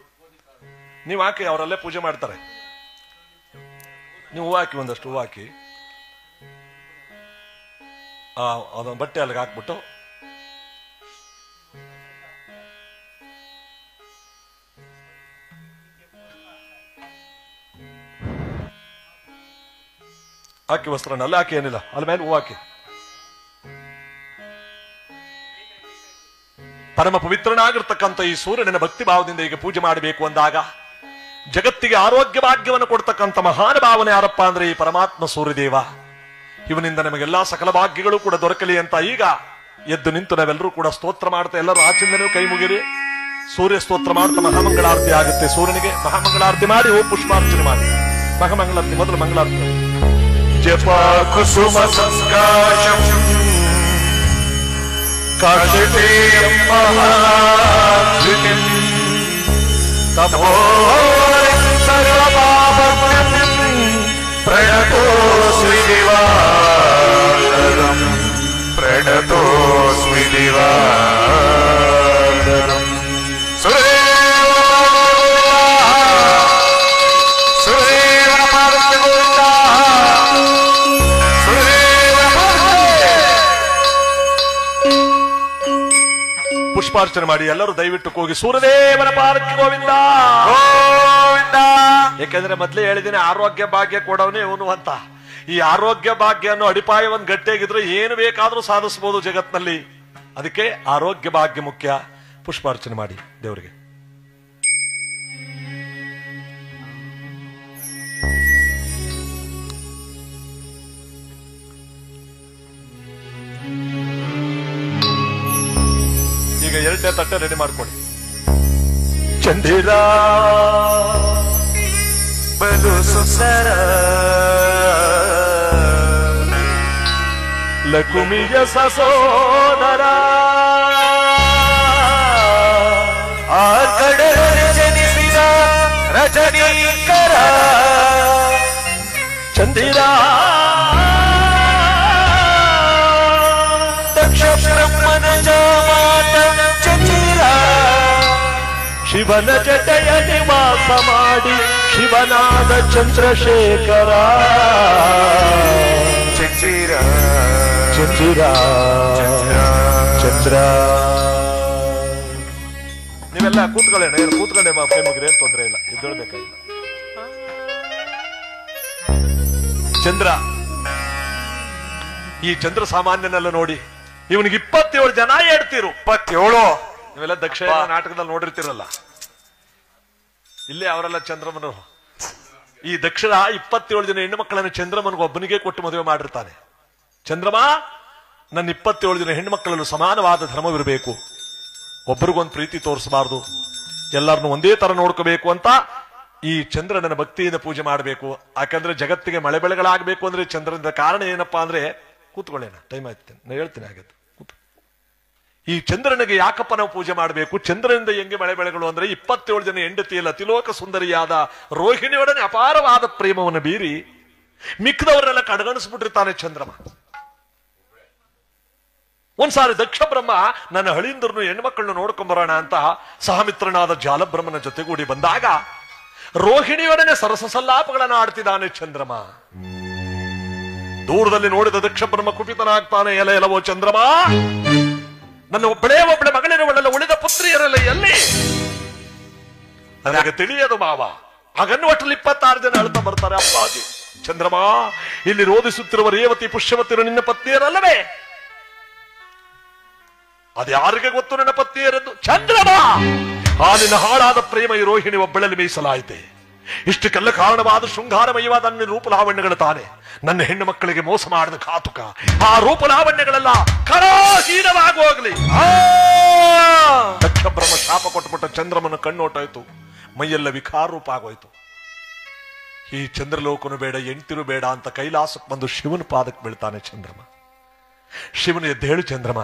ನೀವು ಹಾಕಿ. ಅವರಲ್ಲೇ ಪೂಜೆ ಮಾಡ್ತಾರೆ. ನೀವು ಹೂ ಹಾಕಿ, ಒಂದಷ್ಟು ಹೂ ಹಾಕಿ, ಅದೊಂದು ಬಟ್ಟೆ ಅಲ್ಲಿಗೆ ಹಾಕ್ಬಿಟ್ಟು ಹಾಕಿ, ವಸ್ತ್ರನ ಅಲ್ಲ ಹಾಕಿ, ಏನಿಲ್ಲ ಅಲ್ಲಿ ಮೇಲೆ ಹೂ ಹಾಕಿ. ಪರಮ ಪವಿತ್ರನಾಗಿರ್ತಕ್ಕಂಥ ಈ ಸೂರ್ಯನ ಭಕ್ತಿ ಭಾವದಿಂದ ಈಗ ಪೂಜೆ ಮಾಡಬೇಕು ಅಂದಾಗ ಜಗತ್ತಿಗೆ ಆರೋಗ್ಯ ಭಾಗ್ಯವನ್ನು ಕೊಡ್ತಕ್ಕಂಥ ಮಹಾನುಭಾವನೆ ಯಾರಪ್ಪ ಅಂದ್ರೆ ಈ ಪರಮಾತ್ಮ ಸೂರ್ಯದೇವ. ಇವನಿಂದ ನಮಗೆಲ್ಲಾ ಸಕಲ ಭಾಗ್ಯಗಳು ಕೂಡ ದೊರಕಲಿ ಅಂತ ಈಗ ಎದ್ದು ನಿಂತು ನಾವೆಲ್ಲರೂ ಕೂಡ ಸ್ತೋತ್ರ ಮಾಡ್ತಾ, ಎಲ್ಲರೂ ಆಚಿಂದನೂ ಕೈ ಮುಗಿರಿ, ಸೂರ್ಯ ಸ್ತೋತ್ರ ಮಾಡ್ತಾ ಮಹಾಮಂಗಳಾರತಿ ಆಗುತ್ತೆ. ಸೂರ್ಯನಿಗೆ ಮಹಾಮಂಗಳಾರತಿ ಮಾಡಿ ಪುಷ್ಪಾರ್ಚನೆ ಮಾಡಿ. ಮಹಾಮಂಗಳಾರತಿ ಮೊದಲು ಮಂಗಳಾರತಿ. ಜಪ ಕುಸುಮ ಸಂಸ್ಕಾಶಂ ಕಾಶಿತೇಯಂ ಮಹಾದ್ವಿತಿಂ ತಪೋರಿಂ ಸರ್ವಪಾಪಂ ಪ್ರಣತೋಸ್ಮಿ ದಿವಾಕರಂ ಪ್ರಣತೋಸ್ಮಿ ದಿವಾಕರಂ. ಪುಷ್ಪಾರ್ಚನೆ ಮಾಡಿ ಎಲ್ಲರೂ ದಯವಿಟ್ಟು ಹೋಗಿ ಸೂರ್ಯದೇವನ ಪಾದಕ್ಕೆ ಗೋವಿಂದ ಗೋವಿಂದ. ಯಾಕೆಂದ್ರೆ ಮೊದ್ಲೇ ಹೇಳಿದ್ದೀನಿ, ಆರೋಗ್ಯ ಭಾಗ್ಯ ಕೊಡವನೇ ಇವನು ಅಂತ. ಈ ಆರೋಗ್ಯ ಭಾಗ್ಯ ಅನ್ನೋ ಅಡಿಪಾಯವನ್ನು ಗಟ್ಟಿಯಾಗಿದ್ರೆ ಏನು ಬೇಕಾದ್ರೂ ಸಾಧಿಸಬಹುದು ಜಗತ್ನಲ್ಲಿ. ಅದಕ್ಕೆ ಆರೋಗ್ಯ ಭಾಗ್ಯ ಮುಖ್ಯ. ಪುಷ್ಪಾರ್ಚನೆ ಮಾಡಿ ದೇವರಿಗೆ. ಈಗ 2ನೇ ತಟ್ಟೆ ರೆಡಿ ಮಾಡ್ಕೊಳ್ಳಿ. ಚಂದಿರ ಬಲು ಸುಂದರ ಲಕುಮಿಯ ಸಸೋದರ ಆ ಕಡಲಲ್ಲಿ ಜನಿಸಿದ ರಜನೀಕರ ಚಂದಿರ ದಕ್ಷ ಬ್ರಹ್ಮನ ಜಾಮಾತ ಚಂದಿರ ಶಿವನ ಜಟೆಯ ನಿವಾಸ ಮಾಡಿ ಶಿವನಾದ ಚಂದ್ರಶೇಖರ ಚಂದಿರ ಚಂದಿರ ಚಂದ್ರ. ನೀವೆಲ್ಲ ಕೂತ್ಕೊಳ್ಳೋಣ, ಕೂತ್ಕೊಂಡೆ ಕೈ ಮುಗಿರಿ, ಏನ್ ತೊಂದರೆ ಇಲ್ಲ, ಇದ್ದೊಳ್ಬೇಕಾಗಿಲ್ಲ. ಚಂದ್ರ, ಈ ಚಂದ್ರ ಸಾಮಾನ್ಯನೆಲ್ಲ ನೋಡಿ, ಇವನಿಗೆ 27 ಜನ ಹೇಳ್ತಿರು. 27 ನೀವೆಲ್ಲ ದಕ್ಷ ನಾಟಕದಲ್ಲಿ ನೋಡಿರ್ತಿರಲ್ಲ, ಇಲ್ಲೇ ಅವರೆಲ್ಲ ಚಂದ್ರಮನು. ಈ ದಕ್ಷಿಣ 27 ಜನ ಹೆಣ್ಣು ಮಕ್ಕಳನ್ನು ಚಂದ್ರಮನಿಗೆ ಒಬ್ಬನಿಗೆ ಕೊಟ್ಟು ಮದುವೆ ಮಾಡಿರ್ತಾನೆ. ಚಂದ್ರಮ, ನನ್ನ 27 ಜನ ಹೆಣ್ಣು ಮಕ್ಕಳಲ್ಲೂ ಸಮಾನವಾದ ಧರ್ಮವಿರಬೇಕು, ಒಬ್ಬರಿಗೊಂದು ಪ್ರೀತಿ ತೋರಿಸಬಾರ್ದು, ಎಲ್ಲರನ್ನು ಒಂದೇ ತರ ನೋಡ್ಕೋಬೇಕು ಅಂತ ಈ ಚಂದ್ರನ ಭಕ್ತಿಯಿಂದ ಪೂಜೆ ಮಾಡಬೇಕು. ಯಾಕಂದ್ರೆ ಜಗತ್ತಿಗೆ ಮಳೆ ಬೆಳೆಗಳಾಗಬೇಕು ಅಂದ್ರೆ ಚಂದ್ರನ ಕಾರಣ ಏನಪ್ಪಾ ಅಂದ್ರೆ, ಕೂತ್ಕೊಳ್ಳೇನ, ಟೈಮ್ ಆಯ್ತು, ನಾನು ಹೇಳ್ತೀನಿ ಆಗತ್ತೆ. ಈ ಚಂದ್ರನಿಗೆ ಯಾಕಪ್ಪ ನಾವು ಪೂಜೆ ಮಾಡಬೇಕು, ಚಂದ್ರನಿಂದ ಹೆಂಗೆ ಮಳೆ ಬೆಳೆಗಳು ಅಂದ್ರೆ, 27 ಜನ ಹೆಂಡತಿಯಲ್ಲ ಅತಿಲೋಕ ಸುಂದರಿಯಾದ ರೋಹಿಣಿಯೊಡನೆ ಅಪಾರವಾದ ಪ್ರೇಮವನ್ನು ಬೀರಿ ಮಿಕ್ಕದವರೆಲ್ಲ ಕಡೆಗಣಿಸ್ಬಿಟ್ಟಿರ್ತಾನೆ ಚಂದ್ರಮ. ಒಂದ್ಸಾರಿ ದಕ್ಷ ಬ್ರಹ್ಮ ನನ್ನ ಹಳಿಂದ್ರನು ಹೆಣ್ಮಕ್ಕಳನ್ನು ನೋಡ್ಕೊಂಬರೋಣ ಅಂತ ಸಹಮಿತ್ರನಾದ ಜಾಲಬ್ರಹ್ಮನ ಜೊತೆಗೂಡಿ ಬಂದಾಗ ರೋಹಿಣಿಯೊಡನೆ ಸರಸ ಸಲ್ಲಾಪಗಳನ್ನು ಆಡ್ತಿದ್ದಾನೆ ಚಂದ್ರಮ. ದೂರದಲ್ಲಿ ನೋಡಿದ ದಕ್ಷ ಬ್ರಹ್ಮ ಕುಪಿತನಾಗ್ತಾನೆ. ಎಲವೋ ಚಂದ್ರಮ, ನನ್ನ ಒಬ್ಬಳೇ ಮಗಳಿರುವಳೆಲ್ಲ ಉಳಿದ ಪುತ್ರಿಯರೆಲ್ಲ ಎಲ್ಲಿ? ನನಗೆ ತಿಳಿಯದು ಮಾವ. ಹಾಗನ್ನುವಟ್ಟಲ್ಲಿ 26 ಜನ ಅಳ್ತಾ ಬರ್ತಾರೆ. ಅಪ್ಪಾಜಿ ಚಂದ್ರಮ, ಇಲ್ಲಿ ರೋಧಿಸುತ್ತಿರುವ ರೇವತಿ ಪುಷ್ಯವತಿರು ನಿನ್ನ ಪತ್ನಿಯರಲ್ಲವೇ? ಅದ್ಯಾರಿಗೆ ಗೊತ್ತು ನನ್ನ ಪತ್ನಿಯರದ್ದು? ಚಂದ್ರಮ, ಆ ನಿನ್ನ ಹಾಳಾದ ಪ್ರೇಮ ಈ ರೋಹಿಣಿ ಒಬ್ಬಳಲ್ಲಿ ಮೀಸಲಾಯಿತೆ. ಇಷ್ಟಕ್ಕೆಲ್ಲ ಕಾರಣವಾದ ಶೃಂಗಾರಮಯವಾದ ನನ್ನ ರೂಪಲಾವಣ್ಯಗಳು ತಾನೆ. ನನ್ನ ಹೆಣ್ಣು ಮಕ್ಕಳಿಗೆ ಮೋಸ ಮಾಡಿದ ಘಾತುಕ. ಆ ರೂಪಲಾವಣ್ಯಗಳೆಲ್ಲ ಕರಾಹೀನವಾಗಿ ಹೋಗ್ಲಿ. ದಕ್ಷ ಬ್ರಹ್ಮ ಶಾಪ ಕೊಟ್ಟುಬಿಟ್ಟ. ಚಂದ್ರಮನ ಕಣ್ಣೋಟಾಯ್ತು, ಮೈಯೆಲ್ಲ ವಿಕಾರ ರೂಪ ಆಗೋಯ್ತು. ಈ ಚಂದ್ರಲೋಕನು ಬೇಡ, ಎಂಟಿರು ಬೇಡ ಅಂತ ಕೈಲಾಸಕ್ಕೆ ಬಂದು ಶಿವನ ಪಾದಕ್ಕೆ ಬೀಳ್ತಾನೆ ಚಂದ್ರಮ. ಶಿವನು ಎದ್ದೇಳು ಚಂದ್ರಮ,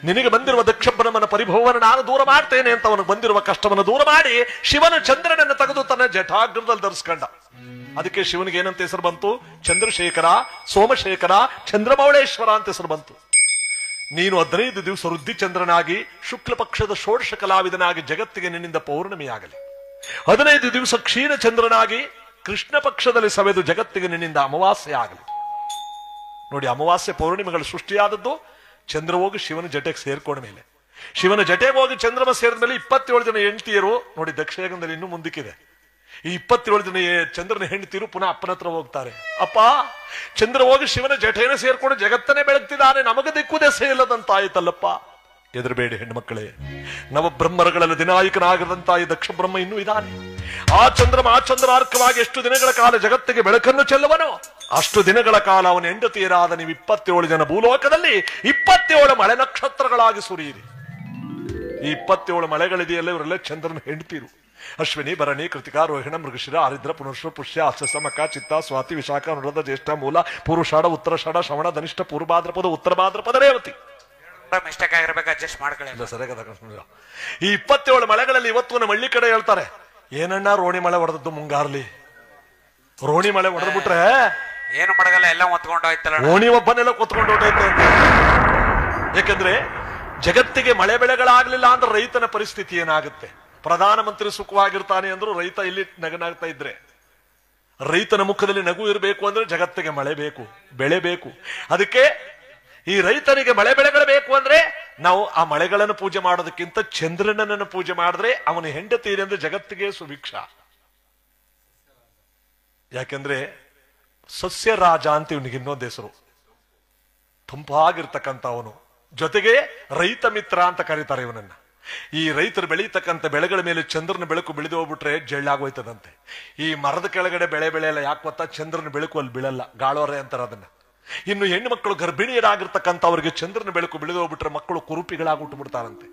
ನಿನಗೆ ಬಂದಿರುವ ದಕ್ಷ ಬ್ರಹ್ಮನ ಪರಿಭವವನ್ನು ನಾನು ದೂರ ಮಾಡ್ತೇನೆ ಅಂತ ಅವನಿಗೆ ಬಂದಿರುವ ಕಷ್ಟವನ್ನು ದೂರ ಮಾಡಿ ಶಿವನ ಚಂದ್ರನನ್ನು ತೆಗೆದು ತನ್ನ ಜಠಾಗ್ರದಲ್ಲಿ ಧರಿಸ್ಕೊಂಡ. ಅದಕ್ಕೆ ಶಿವನಿಗೆ ಏನಂತ ಹೆಸರು ಬಂತು? ಚಂದ್ರಶೇಖರ, ಸೋಮಶೇಖರ, ಚಂದ್ರಮೌಳೇಶ್ವರ ಅಂತ ಹೆಸರು ಬಂತು. ನೀನು 15 ದಿವಸ ವೃದ್ಧಿ ಚಂದ್ರನಾಗಿ ಶುಕ್ಲ ಪಕ್ಷದ ಷೋಡಶ ಕಲಾವಿದನಾಗಿ ಜಗತ್ತಿಗೆ ನಿನ್ನಿಂದ ಪೌರ್ಣಮಿಯಾಗಲಿ. 15 ದಿವಸ ಕ್ಷೀಣ ಚಂದ್ರನಾಗಿ ಕೃಷ್ಣ ಪಕ್ಷದಲ್ಲಿ ಸವೆದು ಜಗತ್ತಿಗೆ ನಿನ್ನಿಂದ ಅಮಾವಾಸ್ಯೆ ಆಗಲಿ. ನೋಡಿ, ಅಮಾವಾಸ್ಯೆ ಪೌರ್ಣಿಮೆಗಳು ಸೃಷ್ಟಿಯಾದದ್ದು ಚಂದ್ರ ಹೋಗಿ ಶಿವನ ಜಟೆಗೆ ಸೇರ್ಕೊಂಡ ಮೇಲೆ. ಶಿವನ ಜಟೆಗೆ ಹೋಗಿ ಚಂದ್ರಮ ಸೇರಿದ ಮೇಲೆ 27 ಜನ ಹೆಂಡತಿಯರು ನೋಡಿ, ದಕ್ಷಯಜ್ಞದಲ್ಲಿ ಇನ್ನೂ ಮುಂದಕ್ಕಿದೆ. ಈ 27 ಜನ ಚಂದ್ರನ ಹೆಂಡತಿಯರು ಪುನಃ ಅಪ್ಪನ ಹತ್ರ ಹೋಗ್ತಾರೆ. ಅಪ್ಪ, ಚಂದ್ರ ಹೋಗಿ ಶಿವನ ಜಟೆಯನ್ನು ಸೇರ್ಕೊಂಡು ಜಗತ್ತನ್ನೇ ಬೆಳಗ್ತಿದ್ದಾನೆ, ನಮಗೆ ದಿಕ್ಕು ದೆಸೆ ಇಲ್ಲದಂತಾಯ್ತಲ್ಲಪ್ಪ. ಎದುರಬೇಡಿ ಹೆಣ್ಮಕ್ಕಳೇ, ನವಬ್ರಹ್ಮರುಗಳೆಲ್ಲ ದಿನಾಯಕನಾಗದಂತ ಈ ದಕ್ಷ ಬ್ರಹ್ಮ ಇನ್ನೂ ಇದ್ದಾನೆ. ಆ ಚಂದ್ರಾರ್ಕವಾಗಿ ಎಷ್ಟು ದಿನಗಳ ಕಾಲ ಜಗತ್ತಿಗೆ ಬೆಳಕನ್ನು ಚೆಲ್ಲುವನು, ಅಷ್ಟು ದಿನಗಳ ಕಾಲ ಅವನ ಹೆಂಡತಿಯರಾದ ನೀವು 27 ಜನ ಭೂಲೋಕದಲ್ಲಿ 27 ಮಳೆ ನಕ್ಷತ್ರಗಳಾಗಿ ಸುರಿಯಿರಿ. ಈ 27 ಮಳೆಗಳಿದೆಯಲ್ಲ, ಇವರೆಲ್ಲ ಚಂದ್ರನ ಹೆಂಡತಿರು. ಅಶ್ವಿನಿ, ಭರಣಿ, ಕೃತಿಕಾ, ರೋಹಿಣ, ಮೃಗಶಿರ, ಆರಿದ್ರ, ಪುನರ್ಶ್ವ, ಪುಷ್ಯ, ಆಶ್ವಸ, ಮಕ, ಚಿತ್ತ, ಸ್ವಾತಿ, ವಿಶಾಖ, ಅನುರಾಧ, ಜ್ಯೇಷ್ಠ, ಮೂಲ, ಪುರುಷಾಢ, ಉತ್ತರಾಷಾಢ, ಶ್ರವಣ, ಧನಿಷ್ಠ, ಪೂರ್ವಭಾದ್ರಪದ, ಉತ್ತರ ಭಾದ್ರಪದ, ರೇವತಿ. ಮಿಸ್ಟೇಕ್ ಆಗಿರ್ಬೇಕು, ಅಡ್ಜಸ್ಟ್ ಮಾಡ್ಕೊಳ್ಳಿ. ಸರಿಯಾಗಿ ಈ 27 ಮಳೆಗಳಲ್ಲಿ ಇವತ್ತು ನಮ್ಮ ಹಳ್ಳಿ ಕಡೆ ಹೇಳ್ತಾರೆ, ಏನಣ್ಣ ರೋಣಿ ಮಳೆ ಹೊಡೆದದ್ದು ಮುಂಗಾರ್ಲಿ. ರೋಣಿ ಮಳೆ ಹೊಡೆದ್ಬಿಟ್ರೆ ಏನು ಮಾಡಗಲ್ಲ, ಎಲ್ಲ ಹೊತ್ಕೊಂಡು ಹೋಯ್ತಲ್ಲ, ರೋಣಿ ಒಬ್ಬನೆಲ್ಲ ಕೊತ್ಕೊಂಡು ಹೊಟ್ಟೈತೆ ಅಂತ. ಯಾಕಂದ್ರೆ ಜಗತ್ತಿಗೆ ಮಳೆ ಬೆಳೆಗಳಾಗ್ಲಿಲ್ಲ ಅಂದ್ರೆ ರೈತನ ಪರಿಸ್ಥಿತಿ ಏನಾಗುತ್ತೆ? ಪ್ರಧಾನಮಂತ್ರಿ ಸುಖವಾಗಿರ್ತಾನೆ ಅಂದ್ರು ರೈತ ಇಲ್ಲಿ ನಗನಾಗ್ತಾ ಇದ್ರೆ, ರೈತನ ಮುಖದಲ್ಲಿ ನಗು ಇರಬೇಕು ಅಂದ್ರೆ ಜಗತ್ತಿಗೆ ಮಳೆ ಬೇಕು, ಬೆಳೆ ಬೇಕು. ಅದಕ್ಕೆ ಈ ರೈತನಿಗೆ ಮಳೆ ಬೆಳೆಗಳು ಬೇಕು ಅಂದ್ರೆ ನಾವು ಆ ಮಳೆಗಳನ್ನು ಪೂಜೆ ಮಾಡೋದಕ್ಕಿಂತ ಚಂದ್ರನನ್ನು ಪೂಜೆ ಮಾಡಿದ್ರೆ ಅವನ ಹೆಂಡತಿ ಅಂದ್ರೆ ಜಗತ್ತಿಗೆ ಸುಭಿಕ್ಷ. ಯಾಕಂದ್ರೆ ಸಸ್ಯ ರಾಜ ಅಂತ ಇವನಿಗೆ ಇನ್ನೊಂದು ಹೆಸರು. ತಂಪಾಗಿರ್ತಕ್ಕಂಥ ಅವನು, ಜೊತೆಗೆ ರೈತ ಮಿತ್ರ ಅಂತ ಕರೀತಾರೆ ಇವನನ್ನ. ಈ ರೈತರು ಬೆಳೀತಕ್ಕಂಥ ಬೆಳೆಗಳ ಮೇಲೆ ಚಂದ್ರನ ಬೆಳಕು ಬಿಳಿದು ಹೋಗ್ಬಿಟ್ರೆ ಜಳ್ಳಾಗೋಯ್ತದಂತೆ. ಈ ಮರದ ಕೆಳಗಡೆ ಬೆಳೆಯಲ್ಲ, ಯಾಕೆ ಗೊತ್ತಾ? ಚಂದ್ರನ ಬೆಳಕು ಅಲ್ಲಿ ಬೀಳಲ್ಲ, ಗಾಳೋರೆ ಅಂತಾರೆ ಅದನ್ನ. ಇನ್ನು ಹೆಣ್ಣು ಮಕ್ಕಳು ಗರ್ಭಿಣಿಯರಾಗಿರ್ತಕ್ಕಂಥ ಅವರಿಗೆ ಚಂದ್ರನ ಬೆಳಕು ಬಿಳಿದು ಹೋಗ್ಬಿಟ್ರೆ ಮಕ್ಕಳು ಕುರುಪಿಗಳಾಗಿ ಹುಟ್ಟುಬಿಡ್ತಾರಂತೆ.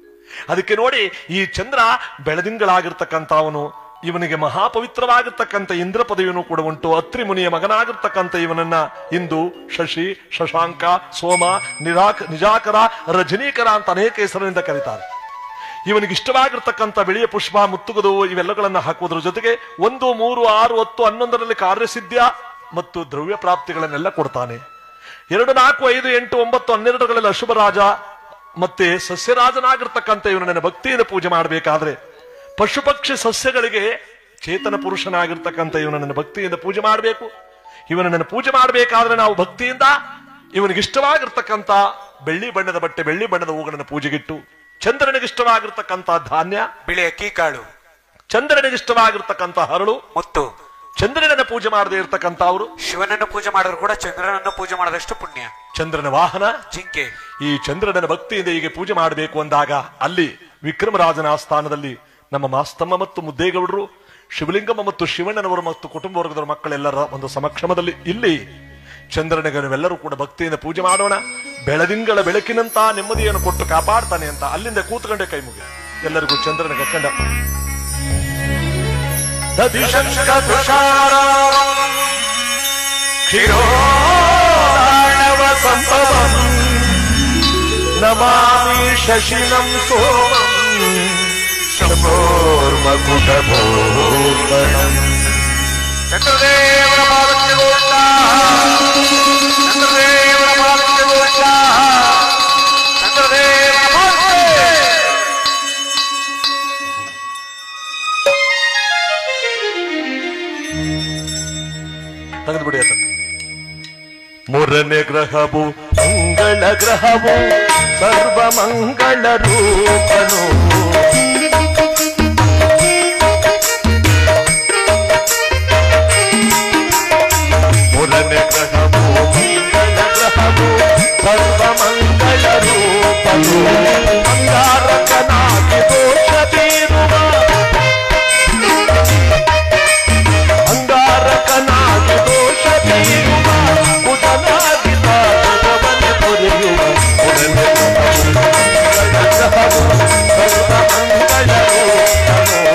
ಅದಕ್ಕೆ ನೋಡಿ, ಈ ಚಂದ್ರ ಬೆಳದಿಂಗಳಾಗಿರ್ತಕ್ಕಂಥವನು, ಇವನಿಗೆ ಮಹಾಪವಿತ್ರವಾಗಿರ್ತಕ್ಕಂಥ ಇಂದ್ರ ಪದವಿಯನ್ನು ಕೂಡ ಉಂಟು. ಅತ್ರಿ ಮುನಿಯ ಮಗನಾಗಿರ್ತಕ್ಕಂಥ ಇವನನ್ನ ಇಂದು ಶಶಿ, ಶಶಾಂಕ, ಸೋಮ, ನಿಜಾಕರ, ರಜನೀಕರ ಅಂತ ಅನೇಕ ಹೆಸರಿನಿಂದ ಕರೀತಾರೆ. ಇವನಿಗೆ ಇಷ್ಟವಾಗಿರ್ತಕ್ಕಂಥ ಬಿಳಿಯ ಪುಷ್ಪ, ಮುತ್ತುಗದು ಇವೆಲ್ಲಗಳನ್ನ ಹಾಕುವುದರ ಜೊತೆಗೆ 1, 3, 6, 10, 11ರಲ್ಲಿ ಕಾರ್ಯಸಿದ್ಧ ಮತ್ತು ದ್ರವ್ಯ ಪ್ರಾಪ್ತಿಗಳನ್ನೆಲ್ಲ ಕೊಡ್ತಾನೆ. 2, 4, 5, 8, 9, 12ಗಳಲ್ಲಿ ಅಶುಭ ರಾಜ ಮತ್ತೆ ಸಸ್ಯರಾಜನಾಗಿರ್ತಕ್ಕಂಥ ಇವನನ್ನ ಭಕ್ತಿಯಿಂದ ಪೂಜೆ ಮಾಡಬೇಕಾದ್ರೆ, ಪಶು ಪಕ್ಷಿ ಸಸ್ಯಗಳಿಗೆ ಚೇತನ ಪುರುಷನಾಗಿರ್ತಕ್ಕಂಥ ಇವನನ್ನ ಭಕ್ತಿಯಿಂದ ಪೂಜೆ ಮಾಡಬೇಕು. ಇವನನ್ನು ಪೂಜೆ ಮಾಡಬೇಕಾದ್ರೆ ನಾವು ಭಕ್ತಿಯಿಂದ ಇವನಿಗೆ ಇಷ್ಟವಾಗಿರ್ತಕ್ಕಂಥ ಬೆಳ್ಳಿ ಬಣ್ಣದ ಬಟ್ಟೆ, ಬೆಳ್ಳಿ ಬಣ್ಣದ ಹೂಗಳನ್ನು ಪೂಜೆಗಿಟ್ಟು, ಚಂದ್ರನಿಗೆ ಇಷ್ಟವಾಗಿರ್ತಕ್ಕಂಥ ಧಾನ್ಯ, ಬಿಳಿ ಅಕ್ಕಿ ಕಾಳು, ಚಂದ್ರನಿಗೆ ಇಷ್ಟವಾಗಿರ್ತಕ್ಕಂಥ ಹರಳು, ಮುತ್ತು, ಚಂದ್ರನನ್ನ ಪೂಜೆ ಮಾಡದೇ ಇರ್ತಕ್ಕಂಥ ಅವರು ಶಿವನನ್ನು ಪೂಜೆ ಮಾಡಿದ್ರು ಕೂಡ ಚಂದ್ರನನ್ನು ಪೂಜೆ ಮಾಡದಷ್ಟು ಪುಣ್ಯ. ಚಂದ್ರನ ವಾಹನ ಜಿಂಕೆ. ಈ ಚಂದ್ರನ ಭಕ್ತಿಯಿಂದ ಹೀಗೆ ಪೂಜೆ ಮಾಡಬೇಕು ಅಂದಾಗ ಅಲ್ಲಿ ವಿಕ್ರಮರಾಜನ ಆಸ್ಥಾನದಲ್ಲಿ ನಮ್ಮ ಮಾಸ್ತಮ್ಮ ಮತ್ತು ಮುದ್ದೇಗೌಡರು, ಶಿವಲಿಂಗಮ್ಮ ಮತ್ತು ಶಿವಣ್ಣನವರು ಮತ್ತು ಕುಟುಂಬ ವರ್ಗದವರ ಮಕ್ಕಳೆಲ್ಲರ ಒಂದು ಸಮಕ್ಷಮದಲ್ಲಿ ಇಲ್ಲಿ ಚಂದ್ರನಿಗೆ ನಾವೆಲ್ಲರೂ ಕೂಡ ಭಕ್ತಿಯಿಂದ ಪೂಜೆ ಮಾಡೋಣ. ಬೆಳದಿಂಗಳ ಬೆಳಕಿನಂತ ನೆಮ್ಮದಿಯನ್ನು ಕೊಟ್ಟು ಕಾಪಾಡ್ತಾನೆ ಅಂತ ಅಲ್ಲಿಂದ ಕೂತ್ಕೊಂಡೆ ಕೈ ಮುಗಿ ಎಲ್ಲರಿಗೂ ಚಂದ್ರನ ಕಕ್ಕಂಡ ನಮಾಮಿ ಶಶಿನಂ ಸೋಮಂ ಶಂಭೋರ್ಮಕುಟಭೂಷಣಂ. ಚಂದ್ರದೇವರ ಪಾದಕ್ಕೆ ಗೋವಿಂದ, ಚಂದ್ರದೇವರ ಪಾದಕ್ಕೆ ಗೋವಿಂದ, ಚಂದ್ರದೇವರ ಪಾದಕ್ಕೆ. ತೆಗೆದುಬಿಡಿ ಆತ. ಮೂರನೇ ಗ್ರಹವು ಮಂಗಳ ಗ್ರಹವು, ಸರ್ವ ಮಂಗಳ ರೂಪನು. ಮೂರನೇ ಗ್ರಹವು ಮಂಗಳ ಗ್ರಹವು, ಸರ್ವ ಮಂಗಳ ರೂಪನು. ಅಂಗಾರಕನಾಗಿ ದೋಷ ಬೀರುವ, ಅಂಗಾರಕನಾಗಿ ದೋಷ ಬೀರುವ, ಕುಟನಾಗಿ ತಾರಕವನೆ ಪೊರೆಯುವ. ಮೂರನೇ ಗ್ರಹವು ಸರ್ವ ಮಂಗಳ ರೂಪನು.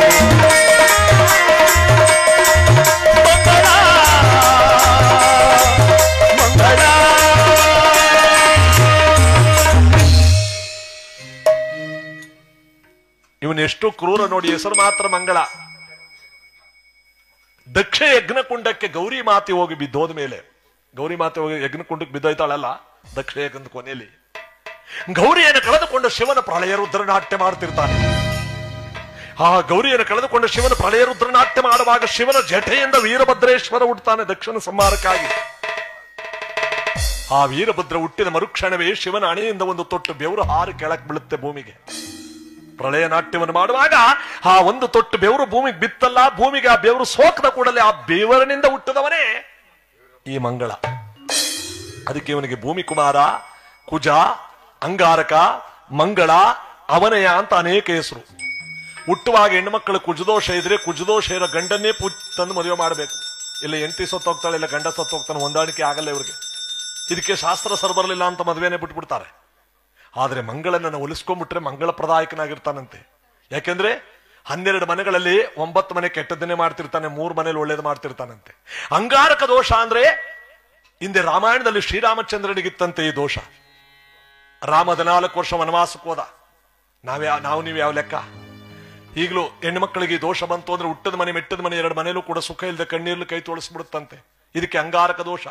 ಇವನೆಷ್ಟು ಕ್ರೂರ ನೋಡಿ, ಹೆಸರು ಮಾತ್ರ ಮಂಗಳ. ದಕ್ಷ ಯಜ್ಞಕುಂಡಕ್ಕೆ ಗೌರಿ ಮಾತೆ ಹೋಗಿ ಬಿದ್ದೋದ ಮೇಲೆ, ಗೌರಿ ಮಾತೆ ಹೋಗಿ ಯಜ್ಞಕುಂಡಕ್ಕೆ ಬಿದ್ದೋಯ್ತಾಳಲ್ಲ ದಕ್ಷ ಯಜ್ಞದ ಕೊನೆಯಲ್ಲಿ, ಗೌರಿಯನ್ನು ಕಳೆದುಕೊಂಡು ಶಿವನ ಪ್ರಳಯ ರುದ್ರನಾಟ್ಯ ಮಾಡ್ತಿರ್ತಾನೆ. ಆ ಗೌರಿಯನ್ನು ಕಳೆದುಕೊಂಡು ಶಿವನ ಪ್ರಳಯ ರುದ್ರನಾಟ್ಯ ಮಾಡುವಾಗ ಶಿವನ ಜಠೆಯಿಂದ ವೀರಭದ್ರೇಶ್ವರ ಹುಟ್ಟುತ್ತಾನೆ ದಕ್ಷನ ಸಂಹಾರಕ್ಕಾಗಿ. ಆ ವೀರಭದ್ರ ಹುಟ್ಟಿದ ಮರುಕ್ಷಣವೇ ಶಿವನ ಹಣೆಯಿಂದ ಒಂದು ತೊಟ್ಟು ಬೆವರು ಹಾರಿ ಕೆಳಕ್ ಬೀಳುತ್ತೆ ಭೂಮಿಗೆ. ಪ್ರಳಯ ನಾಟ್ಯವನ್ನು ಮಾಡುವಾಗ ಆ ಒಂದು ತೊಟ್ಟು ಬೆವರು ಭೂಮಿಗೆ ಬಿತ್ತಲ್ಲ, ಭೂಮಿಗೆ ಆ ಬೆವರು ಸೋಕದ ಕೂಡಲೇ ಆ ಬೆವರಿನಿಂದ ಹುಟ್ಟಿದವನೇ ಈ ಮಂಗಳ. ಅದಕ್ಕೆ ಇವನಿಗೆ ಭೂಮಿ ಕುಮಾರ, ಕುಜ, ಅಂಗಾರಕ, ಮಂಗಳ, ಅವನಯ ಅಂತ ಅನೇಕ ಹೆಸರು. ಹುಟ್ಟುವಾಗ ಹೆಣ್ಣುಮಕ್ಕಳು ಕುಜದೋಷ ಇದ್ರೆ ಕುಜದೋಷ ಇರೋ ಗಂಡನ್ನೇ ತಂದು ಮದುವೆ ಮಾಡಬೇಕು. ಇಲ್ಲ ಹೆಂಡತಿ ಸತ್ತೋಗ್ತಾಳೆ, ಇಲ್ಲ ಗಂಡ ಸತ್ತೋಗ್ತಾನೆ, ಹೊಂದಾಣಿಕೆ ಆಗಲ್ಲ ಇವ್ರಿಗೆ. ಇದಕ್ಕೆ ಶಾಸ್ತ್ರ ಸರ್ ಬರಲಿಲ್ಲ ಅಂತ ಮದುವೆನೇ ಬಿಟ್ಬಿಡ್ತಾರೆ. ಆದ್ರೆ ಮಂಗಳನನ್ನು ಒಲಿಸ್ಕೊಂಡ್ಬಿಟ್ರೆ ಮಂಗಳ ಪ್ರದಾಯಕನಾಗಿರ್ತಾನಂತೆ. ಯಾಕೆಂದ್ರೆ 12 ಮನೆಗಳಲ್ಲಿ 9 ಮನೆ ಕೆಟ್ಟದ್ದನ್ನೇ ಮಾಡ್ತಿರ್ತಾನೆ, 3 ಮನೇಲಿ ಒಳ್ಳೇದು ಮಾಡ್ತಿರ್ತಾನಂತೆ. ಅಂಗಾರಕ ದೋಷ ಅಂದ್ರೆ ಹಿಂದೆ ರಾಮಾಯಣದಲ್ಲಿ ಶ್ರೀರಾಮಚಂದ್ರನಿಗಿತ್ತಂತೆ ಈ ದೋಷ. ರಾಮ 14 ವರ್ಷ ವನವಾಸಕ್ಕೆ ಹೋದ. ನಾವು ನೀವು ಯಾವ ಲೆಕ್ಕ? ಈಗಲೂ ಹೆಣ್ಣು ಮಕ್ಕಳಿಗೆ ದೋಷ ಬಂತು ಅಂದ್ರೆ ಹುಟ್ಟದ ಮನೆ ಮೆಟ್ಟದ ಮನೆ 2 ಮನೆಯಲ್ಲೂ ಕೂಡ ಸುಖ ಇಲ್ಲದೆ ಕಣ್ಣೀರ್ಲು ಕೈ ತೋಳಿಸ್ಬಿಡುತ್ತಂತೆ. ಇದಕ್ಕೆ ಅಂಗಾರಕ ದೋಷ.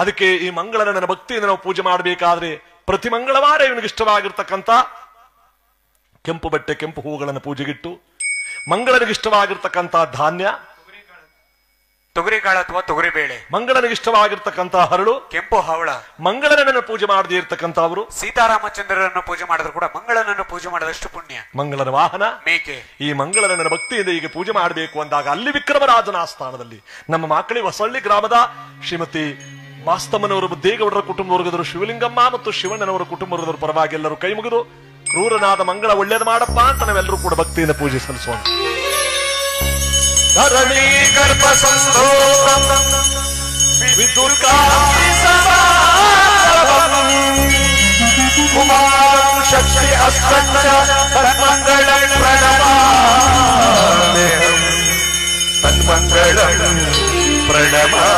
ಅದಕ್ಕೆ ಈ ಮಂಗಳನ ನನ್ನ ಭಕ್ತಿಯಿಂದ ನಾವು ಪೂಜೆ ಮಾಡಬೇಕಾದ್ರೆ ಪ್ರತಿ ಮಂಗಳವಾರ ಇವನಿಗೆ ಇಷ್ಟವಾಗಿರ್ತಕ್ಕಂಥ ಕೆಂಪು ಬಟ್ಟೆ, ಕೆಂಪು ಹೂಗಳನ್ನು ಪೂಜೆಗಿಟ್ಟು, ಮಂಗಳನಿಗೆ ಇಷ್ಟವಾಗಿರ್ತಕ್ಕಂಥ ಧಾನ್ಯ ತೊಗರಿಕಾಳು ಅಥವಾ ತೊಗರಿ ಬೇಳೆ, ಮಂಗಳನಿಗೆ ಇಷ್ಟವಾಗಿರ್ತಕ್ಕಂಥ ಹರಳು, ಕೆಂಪು ಹವಳ. ಮಂಗಳನನ್ನು ಪೂಜೆ ಮಾಡದೇ ಇರ್ತಕ್ಕಂಥವರು ಸೀತಾರಾಮಚಂದ್ರರನ್ನು ಪೂಜೆ ಮಾಡಿದ್ರು ಕೂಡ ಮಂಗಳನನ್ನು ಪೂಜೆ ಮಾಡದಷ್ಟು ಪುಣ್ಯ. ಮಂಗಳನ ವಾಹನ ಮೇಕೆ. ಈ ಮಂಗಳನ ಭಕ್ತಿಯಿಂದ ಹೀಗೆ ಪೂಜೆ ಮಾಡಬೇಕು ಅಂದಾಗ ಅಲ್ಲಿ ವಿಕ್ರಮರಾಜನ ಆಸ್ಥಾನದಲ್ಲಿ ನಮ್ಮ ಮಾಕಳಿ ಹೊಸಳ್ಳಿ ಗ್ರಾಮದ ಶ್ರೀಮತಿ ಮಾಸ್ತಮ್ಮನವರು, ಮುದ್ದೇಗೌಡರ ಕುಟುಂಬ ವರ್ಗದವರು, ಶಿವಲಿಂಗಮ್ಮ ಮತ್ತು ಶಿವಣ್ಣನವರ ಕುಟುಂಬ ವರ್ಗದವರು ಪರವಾಗಿ ಎಲ್ಲರೂ ಕೈ ಮುಗಿದು ಕ್ರೂರನಾದ ಮಂಗಳ ಒಳ್ಳೇದು ಮಾಡಪ್ಪ ಅಂತ ನಾವೆಲ್ಲರೂ ಕೂಡ ಭಕ್ತಿಯಿಂದ ಪೂಜೆ ಸಲ್ಲಿಸೋಣ. ಧರಣಿ ಗರ್ಭ ಸಂಸ್ಥೋ ಕುಮಾರಂ ಶಕ್ತಿ ಅಸ್ತಂಚ ತನ್ಮಂಗಳಂ ಪ್ರಣಮಾಮ್ಯಹಂ ತನ್ಮಂಗಳಂ ಪ್ರಣಮಾಮ್ಯಹಂ.